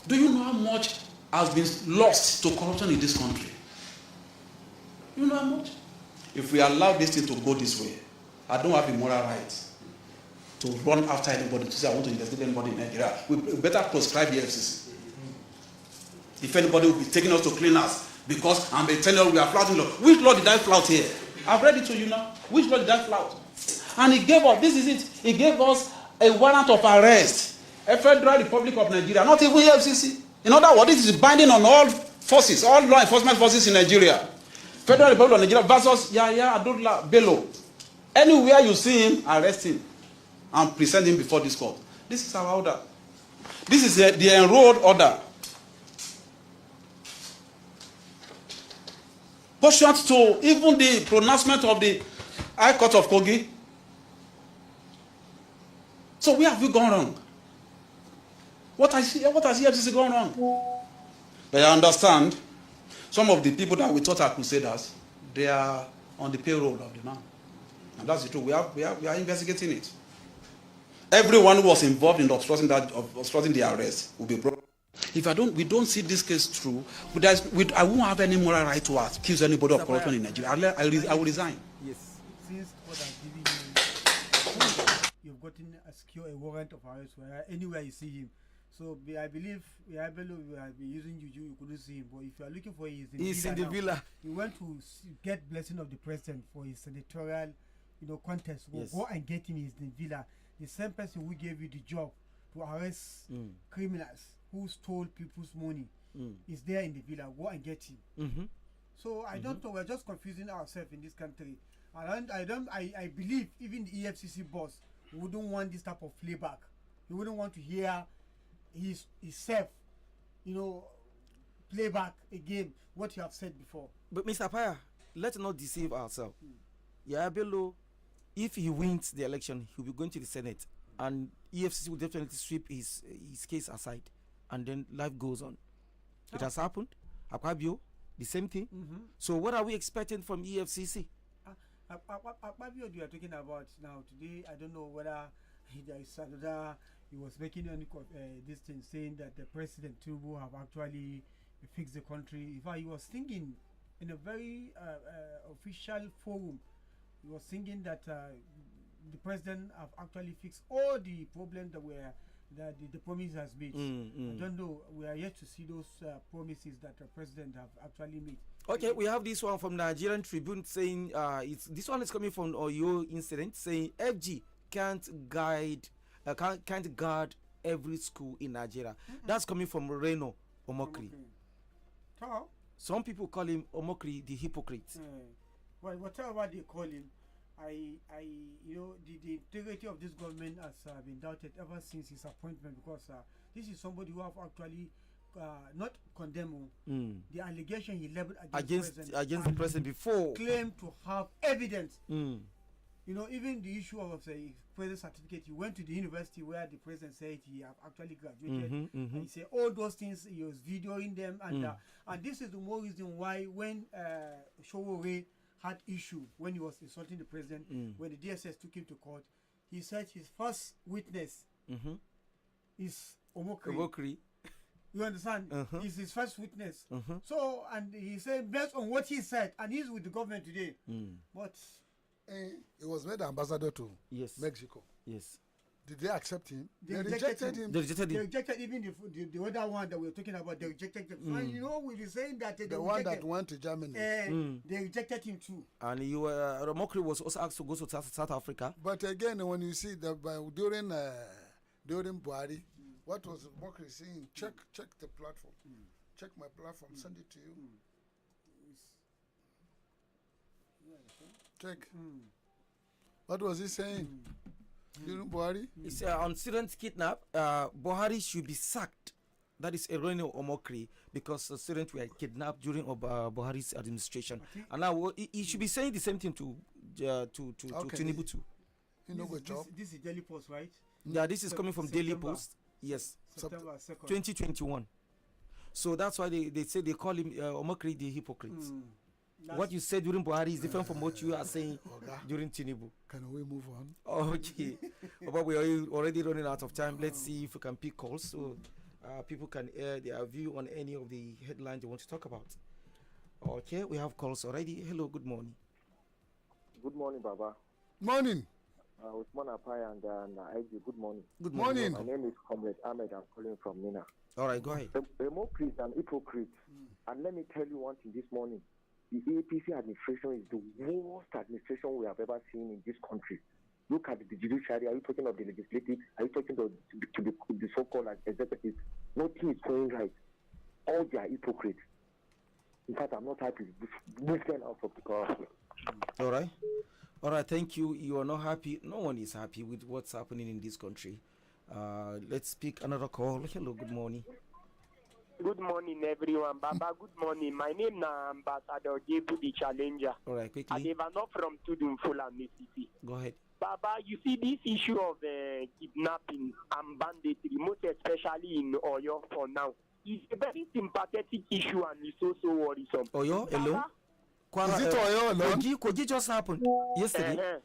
J: Do you know how much has been lost to corruption in this country? You know how much? If we allow this thing to go this way, I don't have a moral right to run after anybody to say I want to investigate anybody in Nigeria. We better proscribe the FCC. If anybody will be taking us to clean us because I'm telling you we are flouting law. Which law did I flout here? I've read it to you now. Which law did I flout? And he gave us, this is it, he gave us a warrant of arrest. A Federal Republic of Nigeria, not even FCC. In other words, this is binding on all forces, all law enforcement forces in Nigeria. Federal Republic of Nigeria versus Yahya Abdullah Bello. Anywhere you see him, arrest him and present him before this court. This is our order. This is the enrolled order. Pursuant to even the pronouncement of the High Court of Kogi. So where have we gone wrong? What has EFCC gone wrong? But I understand some of the people that we thought are crusaders, they are on the payroll of the man. And that's the truth. We are investigating it. Everyone who was involved in obstructing the arrest will be brought. If we don't see this case through, I won't have any moral right to accuse anybody of corruption in Nigeria. I will resign.
B: Yes. Since what I'm giving you, you've gotten a warrant of arrest anywhere you see him. So I believe Bello will be using you couldn't see him. But if you are looking for him,
A: he's in the villa.
B: He went to get blessing of the president for his senatorial, contest.
A: Yes.
B: Go and get him. He's in the villa. The same person who gave you the job to arrest criminals who stole people's money is there in the villa. Go and get him.
A: Mm-hmm.
B: So I don't know. We're just confusing ourselves in this country. I believe even the EFCC boss wouldn't want this type of playback. He wouldn't want to hear his self, playback again what you have said before.
A: But Mr. Paya, let's not deceive ourselves. Yahya Bello, if he wins the election, he'll be going to the Senate, and EFCC will definitely sweep his case aside, and then life goes on. It has happened. Akpabio, the same thing. So what are we expecting from EFCC?
B: Akpabio you are talking about now today, I don't know whether there is another. He was making this thing saying that the president Tinubu have actually fixed the country. In fact, he was thinking in a very official forum. He was thinking that the president have actually fixed all the problems that the promise has made. I don't know. We are yet to see those promises that the president have actually made.
A: Okay, we have this one from Nigerian Tribune saying this one is coming from Oyo incident saying FG can't guard every school in Nigeria. That's coming from Reno Omokri. Some people call him Omokri the hypocrite.
B: Well, whatever they call him, the integrity of this government has been doubted ever since his appointment, because this is somebody who have actually not condemned the allegation he leveled against
A: the president before,
B: claimed to have evidence. Even the issue of the president certificate, he went to the university where the president said he have actually graduated, and he said all those things, he was videoing them, and this is the more reason why when Showore had issue when he was insulting the president, when the DSS took him to court, he said his first witness is Omokri. You understand? He's his first witness. So, and he said based on what he said, and he's with the government today. But
C: he was made ambassador to Mexico.
A: Yes.
C: Did they accept him? They rejected him.
A: They rejected
B: even the other one that we were talking about. They rejected him. And we'll be saying that
C: the one that went to Germany.
B: They rejected him too.
A: And Omokri was also asked to go to South Africa.
C: But again, when you see that during Buhari, What was Mokri saying? Check the platform. Check my platform. Send it to you. Check. What was he saying? During Buhari?
A: He said on student kidnap, Buhari should be sacked. That is erroneous or mockery because the students were kidnapped during Buhari's administration, and now he should be saying the same thing to Tinubu too.
B: This is Daily Post, right?
A: Yeah, this is coming from
B: September.
A: Daily Post. Yes,
B: September 2nd.
A: 2021. So that's why they say they call him Omokri the hypocrite. What you said during Buhari is different from what you are saying during Tinubu.
C: Can we move on?
A: Okay, but we are already running out of time. Let's see if we can pick calls so people can air their view on any of the headlines they want to talk about. Okay, we have calls already. Hello, good morning.
K: Good morning, Baba.
C: Morning.
K: Usman Apai and IG, good morning.
A: Good morning.
K: My name is Comrade Ahmed. I'm calling from Mina.
A: All right, go ahead.
K: A mockery is an hypocrite. And let me tell you one thing this morning. The APC administration is the worst administration we have ever seen in this country. Look at the judiciary. Are you talking of the legislative? Are you talking to the so-called executive? Nothing is going right. All they are hypocrites. In fact, I'm not happy. Move them out of the power.
A: All right. All right, thank you. You are not happy. No one is happy with what's happening in this country. Let's pick another call. Hello, good morning.
L: Good morning, everyone. Baba, good morning. My name is Ambassador Gebu, the Challenger.
A: All right, quickly.
L: And I'm not from Tudun, Fulham, Mississippi.
A: Go ahead.
L: Baba, you see this issue of kidnapping and banditry, most especially in Oyo for now, is a very sympathetic issue and it's also worrisome.
A: Oyo, hello?
C: Is it Oyo alone?
A: Kogi just happened yesterday.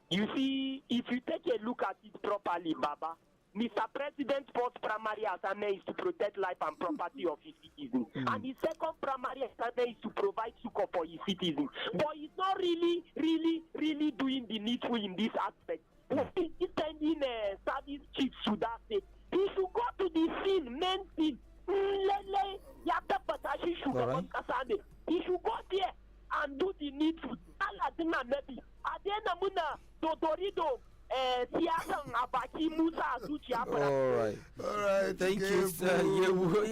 L: You see, if you take a look at it properly, Baba, Mr. President's first primary assignment is to protect life and property of his citizens. And his second primary assignment is to provide succor for his citizens. But he's not really doing the needful in this aspect. He's sending service chiefs to that state. He should go to the scene, main scene. He should go there and do the needful.
A: All right. Thank you, sir.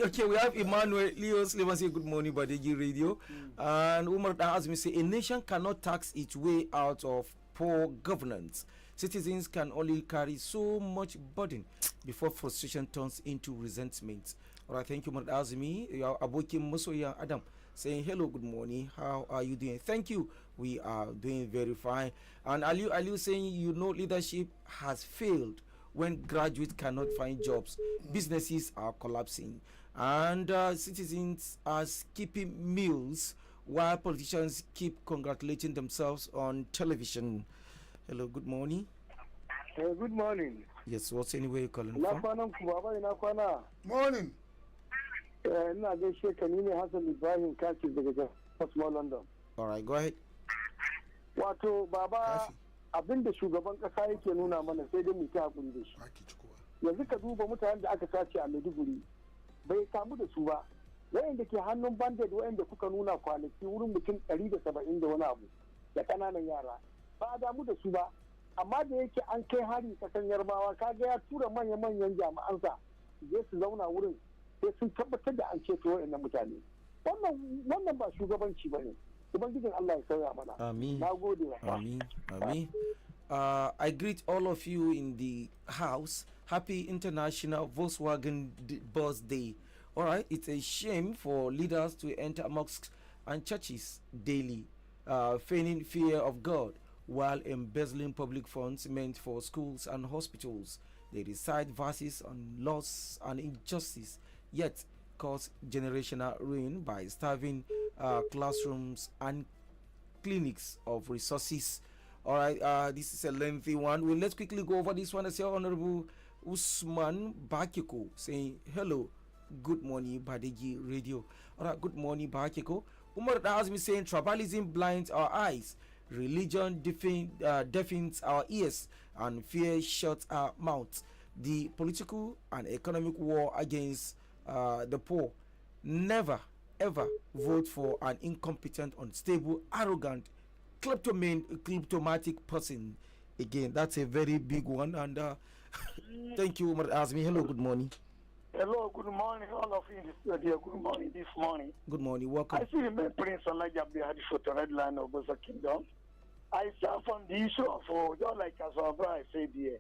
A: Okay, we have Emmanuel Leo Sleman say good morning, Badeggi Radio. And Umar has me say a nation cannot tax its way out of poor governance. Citizens can only carry so much burden before frustration turns into resentment. All right, thank you, Umar Azmi. Aboki Musoya Adam saying hello, good morning. How are you doing? Thank you. We are doing very fine. And Aliu saying leadership has failed when graduates cannot find jobs. Businesses are collapsing, and citizens are skipping meals while politicians keep congratulating themselves on television. Hello, good morning.
K: Good morning.
A: Yes, what's anywhere you're calling from?
C: Morning.
K: Ina gaishe ka ni ne Hassan Ibrahim Kaki daga Small London.
A: All right, go ahead.
K: Wato baba abinda shugaban kasa yake nuna mana sai dai mu ta hakuri da shi. Yanzu ka duba mutanen da aka sace a Maiduguri bai kamu da su ba. Wayanda ke hannun bandit wayanda kuka nuna kwanaki wurin mutum 170 da wani abu da kananan yara ba a damu da su ba. Amma da yake an kai hari kasan Yarbawa kaga ya tura manya-manyan jami'ansa je su zauna wurin sai sun tabbatar da an ceto wa'annan mutane. Wannan ba shugabanci ba ne. Ubangijin Allah ya sauya mana.
A: Amin.
K: Na gode.
A: Amin. Amin. I greet all of you in the house. Happy International Volkswagen Bus Day. All right, it's a shame for leaders to enter mosques and churches daily, feigning fear of God while embezzling public funds meant for schools and hospitals. They recite verses on loss and injustice, yet cause generational ruin by starving classrooms and clinics of resources. All right, this is a lengthy one. Well, let's quickly go over this one. I say Honorable Usman Bakiko saying hello, good morning, Badeggi Radio. All right, good morning, Bakiko. Umar has me saying tribalism blinds our eyes, religion deafens our ears, and fear shuts our mouths. The political and economic war against the poor. Never ever vote for an incompetent, unstable, arrogant, kleptomatic person. Again, that's a very big one, and Thank you, Umar Azmi. Hello, good morning.
K: Hello, good morning, all of you in the studio. Good morning this morning.
A: Good morning, welcome.
K: I still remember Prince Elijah Abdulhadi for the red line of Bosa Kingdom. I start from the issue of, just like as our brother said here,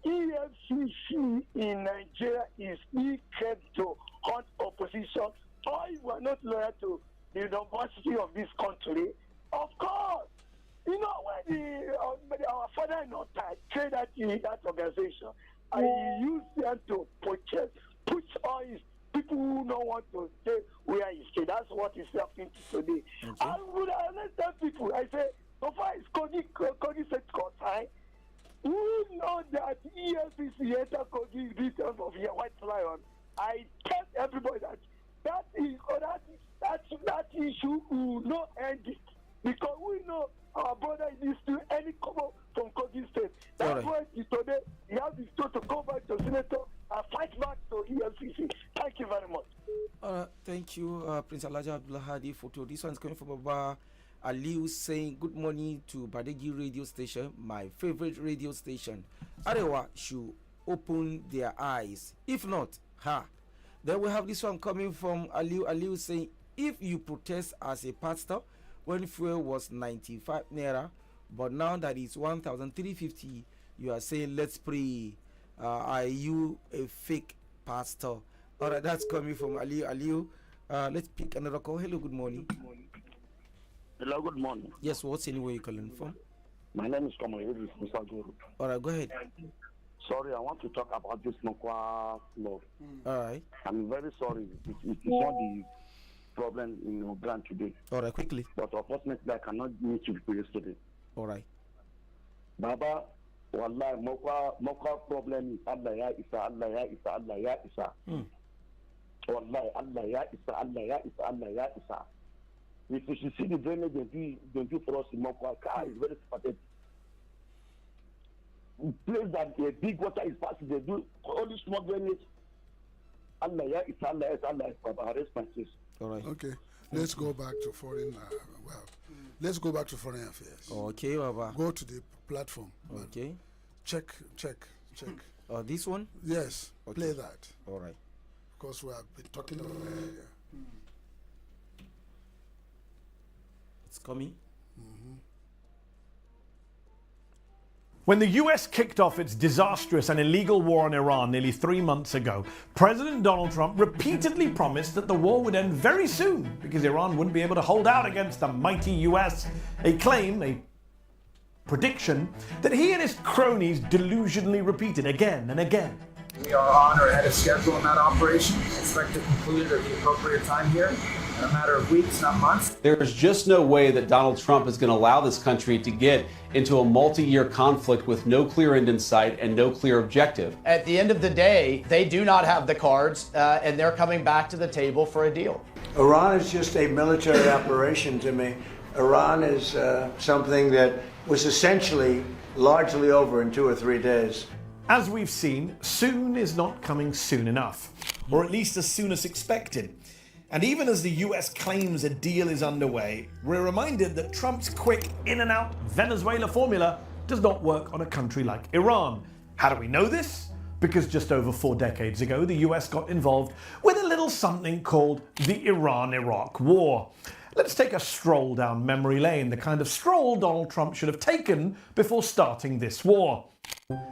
K: EFCC in Nigeria is being kept to hunt opposition, or you are not loyal to the university of this country. Of course, you know, when our father-in-law created that organization, I used them to push all his people who don't want to stay where he stay. That's what is happening today. Okay. I would understand people. I say, so far as Kogi said concern, we know that EFCC entered Kogi this time of year, White Lion. I tell everybody that issue will not end it, because we know our brother is still any cover from Kogi State. That's why today he has the story to go back to Senator and fight back to EFCC. Thank you very much.
A: Thank you, Prince Elijah Abdulhadi photo. This one is coming from Baba Aliu saying, good morning to Badeggi radio station, my favorite radio station. Arewa should open their eyes. If not, Then we have this one coming from Aliu saying, if you protest as a pastor when fuel was 95 naira, but now that it's 1,350, you are saying, let's pray. Are you a fake pastor? All right, that's coming from Aliu. Let's pick another call. Hello, good morning.
M: Hello, good morning.
A: Yes, what's anywhere you're calling from?
M: My name is Kamal Mr. Guru.
A: All right, go ahead.
M: Sorry, I want to talk about this Nokwa law.
A: All right.
M: I'm very sorry. It's not the problem in your brand today.
A: All right, quickly.
M: But unfortunately, I cannot meet you people yesterday.
A: All right.
M: Baba, Wallah, Mokwa problem is Allah ya Isa, Allah ya Isa, Allah ya Isa. Wallah, Allah ya Isa, Allah ya Isa, Allah ya Isa. If you should see the drainage they do for us in Mokwa, is very pathetic. Place that a big water is passing, they do only small drainage. Allah ya Isa, Allah ya Isa, Allah ya Isa. I rest my case.
A: All right.
C: Okay. Let's go back to foreign. Let's go back to foreign affairs.
A: Okay, Baba.
C: Go to the platform.
A: Okay.
C: Check.
A: This one?
C: Yes.
A: Okay.
C: Play that.
A: All right.
C: Because we have been talking about it.
A: It's coming.
N: When the US kicked off its disastrous and illegal war on Iran nearly 3 months ago, President Donald Trump repeatedly promised that the war would end very soon because Iran wouldn't be able to hold out against the mighty US, a prediction that he and his cronies delusionally repeated again and again.
O: We are on or ahead of schedule in that operation. Expect to conclude at the appropriate time here in a matter of weeks, not months.
P: There is just no way that Donald Trump is going to allow this country to get into a multi-year conflict with no clear end in sight and no clear objective.
Q: At the end of the day, they do not have the cards, and they're coming back to the table for a deal.
R: Iran is just a military operation to me. Iran is something that was essentially largely over in 2 or 3 days.
N: As we've seen, soon is not coming soon enough, or at least as soon as expected. And even as the US claims a deal is underway, we're reminded that Trump's quick in and out Venezuela formula does not work on a country like Iran. How do we know this? Because just over 4 decades ago, the US got involved with a little something called the Iran-Iraq War. Let's take a stroll down memory lane, the kind of stroll Donald Trump should have taken before starting this war.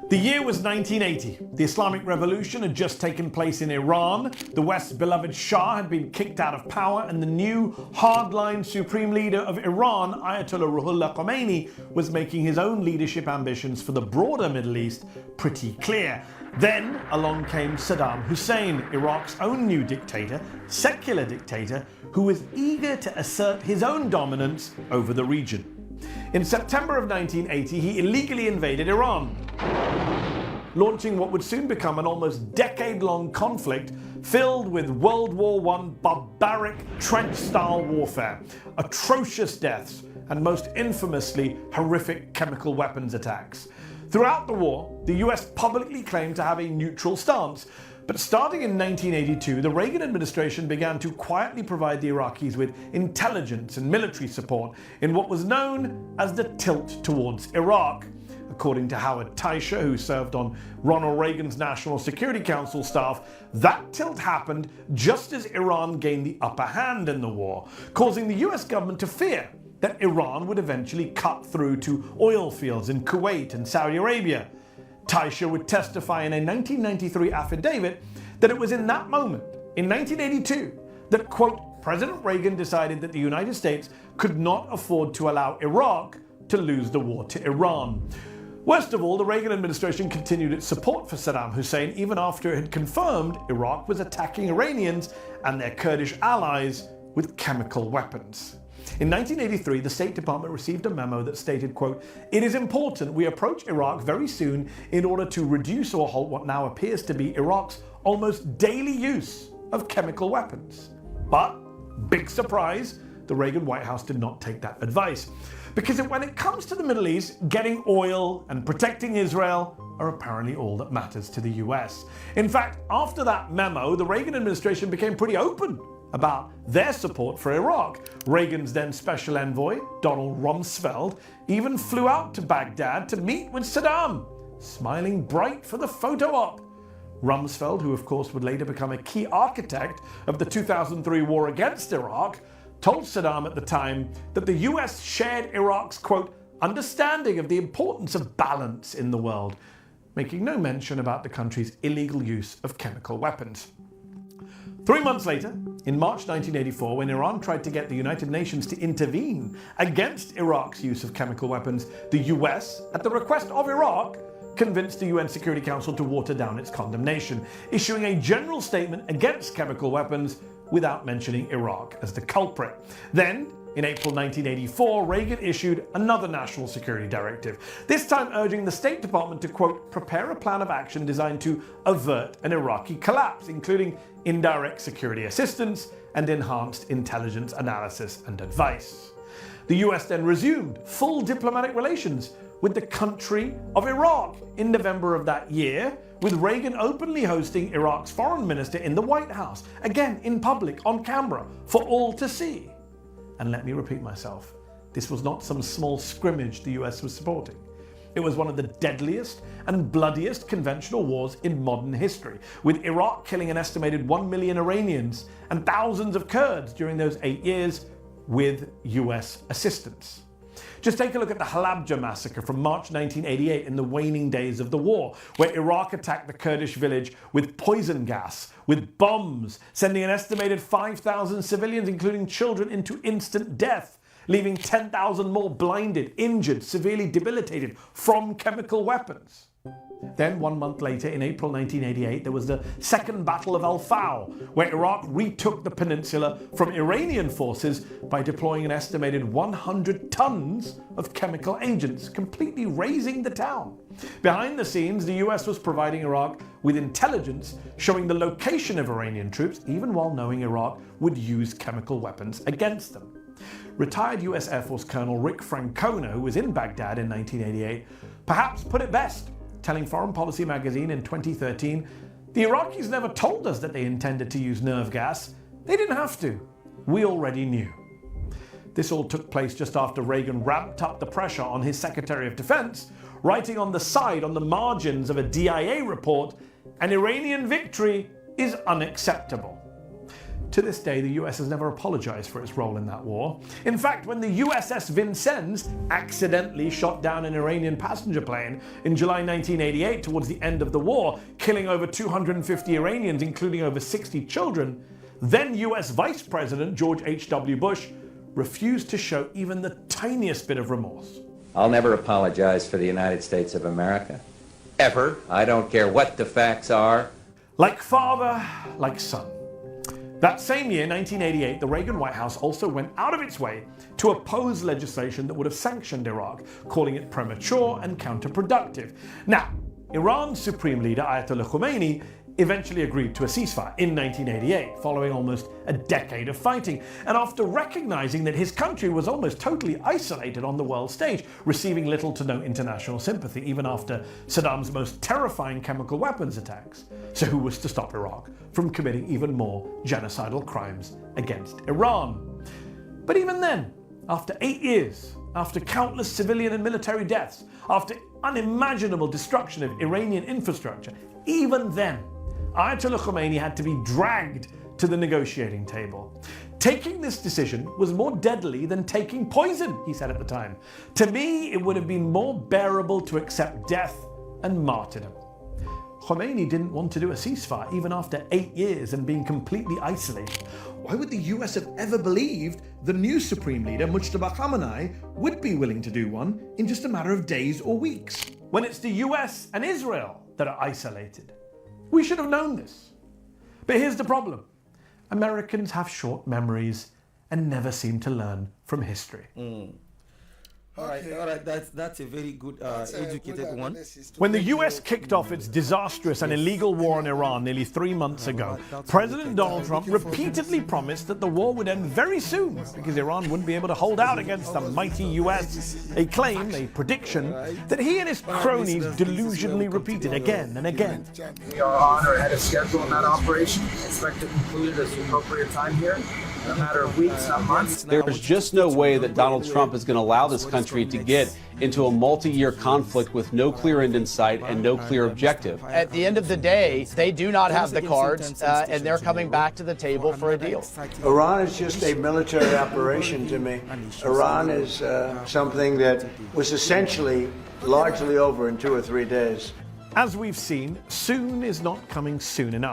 N: The year was 1980. The Islamic Revolution had just taken place in Iran. The West's beloved Shah had been kicked out of power, and the new hardline supreme leader of Iran, Ayatollah Ruhollah Khomeini, was making his own leadership ambitions for the broader Middle East pretty clear. Then along came Saddam Hussein, Iraq's own new dictator, secular dictator, who was eager to assert his own dominance over the region. In September of 1980, he illegally invaded Iran, launching what would soon become an almost decade-long conflict filled with World War I barbaric trench-style warfare, atrocious deaths, and most infamously horrific chemical weapons attacks. Throughout the war, the US publicly claimed to have a neutral stance, but starting in 1982, the Reagan administration began to quietly provide the Iraqis with intelligence and military support in what was known as the tilt towards Iraq. According to Howard Teicher, who served on Ronald Reagan's National Security Council staff, that tilt happened just as Iran gained the upper hand in the war, causing the US government to fear that Iran would eventually cut through to oil fields in Kuwait and Saudi Arabia. Teicher would testify in a 1993 affidavit that it was in that moment, in 1982, that, quote, President Reagan decided that the United States could not afford to allow Iraq to lose the war to Iran. Worst of all, the Reagan administration continued its support for Saddam Hussein even after it had confirmed Iraq was attacking Iranians and their Kurdish allies with chemical weapons. In 1983, the State Department received a memo that stated, quote, "It is important we approach Iraq very soon in order to reduce or halt what now appears to be Iraq's almost daily use of chemical weapons." But, big surprise, the Reagan White House did not take that advice. Because when it comes to the Middle East, getting oil and protecting Israel are apparently all that matters to the US. In fact, after that memo, the Reagan administration became pretty open about their support for Iraq. Reagan's then special envoy, Donald Rumsfeld, even flew out to Baghdad to meet with Saddam, smiling bright for the photo op. Rumsfeld, who of course would later become a key architect of the 2003 war against Iraq, told Saddam at the time that the US shared Iraq's, quote, understanding of the importance of balance in the world, making no mention about the country's illegal use of chemical weapons. 3 months later, in March 1984, when Iran tried to get the United Nations to intervene against Iraq's use of chemical weapons, the US, at the request of Iraq, convinced the UN Security Council to water down its condemnation, issuing a general statement against chemical weapons without mentioning Iraq as the culprit. Then, in April 1984, Reagan issued another national security directive, this time urging the State Department to, quote, prepare a plan of action designed to avert an Iraqi collapse, including indirect security assistance and enhanced intelligence analysis and advice. The US then resumed full diplomatic relations with the country of Iraq in November of that year, with Reagan openly hosting Iraq's foreign minister in the White House, again in public, on camera, for all to see. And let me repeat myself, this was not some small scrimmage the US was supporting. It was one of the deadliest and bloodiest conventional wars in modern history, with Iraq killing an estimated 1 million Iranians and thousands of Kurds during those 8 years with US assistance. Just take a look at the Halabja massacre from March 1988 in the waning days of the war, where Iraq attacked the Kurdish village with poison gas, with bombs, sending an estimated 5,000 civilians, including children, into instant death, leaving 10,000 more blinded, injured, severely debilitated from chemical weapons. Then, 1 month later, in April 1988, there was the Second Battle of Al Faw, where Iraq retook the peninsula from Iranian forces by deploying an estimated 100 tons of chemical agents, completely razing the town. Behind the scenes, the US was providing Iraq with intelligence showing the location of Iranian troops, even while knowing Iraq would use chemical weapons against them. Retired US Air Force Colonel Rick Francona, who was in Baghdad in 1988, perhaps put it best, telling Foreign Policy magazine in 2013, "The Iraqis never told us that they intended to use nerve gas. They didn't have to. We already knew." This all took place just after Reagan ramped up the pressure on his Secretary of Defense, writing on the side, on the margins of a DIA report, "An Iranian victory is unacceptable." To this day, the US has never apologized for its role in that war. In fact, when the USS Vincennes accidentally shot down an Iranian passenger plane in July 1988 towards the end of the war, killing over 250 Iranians, including over 60 children, then US Vice President George H.W. Bush refused to show even the tiniest bit of remorse.
S: I'll never apologize for the United States of America. Ever. I don't care what the facts are.
N: Like father, like son. That same year, 1988, the Reagan White House also went out of its way to oppose legislation that would have sanctioned Iraq, calling it premature and counterproductive. Now, Iran's Supreme Leader Ayatollah Khomeini eventually agreed to a ceasefire in 1988, following almost a decade of fighting, and after recognizing that his country was almost totally isolated on the world stage, receiving little to no international sympathy, even after Saddam's most terrifying chemical weapons attacks. So who was to stop Iraq from committing even more genocidal crimes against Iran? But even then, After 8 years, after countless civilian and military deaths, after unimaginable destruction of Iranian infrastructure, even then, Ayatollah Khomeini had to be dragged to the negotiating table. Taking this decision was more deadly than taking poison, he said at the time. To me, it would have been more bearable to accept death and martyrdom. Khomeini didn't want to do a ceasefire even after 8 years and being completely isolated. Why would the US have ever believed the new Supreme Leader, Mujtaba Khamenei, would be willing to do one in just a matter of days or weeks? When it's the US and Israel that are isolated. We should have known this. But here's the problem. Americans have short memories and never seem to learn from history.
A: All right. That's a very good, educated one.
N: When the US kicked off its disastrous and illegal war on Iran nearly 3 months ago, President Donald Trump repeatedly promised that the war would end very soon because Iran wouldn't be able to hold out against the mighty US. A claim, a prediction, that he and his cronies delusionally repeated again and again.
O: We are on or ahead of schedule in that operation. Expect to conclude at the appropriate time here. In a matter of weeks, not months.
P: There's just no way that Donald Trump is going to allow this country to get into a multi-year conflict with no clear end in sight and no clear objective.
Q: At the end of the day, they do not have the cards, and they're coming back to the table for a deal.
R: Iran is just a military operation to me. Iran is something that was essentially largely over in 2 or 3 days.
N: As we've seen, soon is not coming soon enough.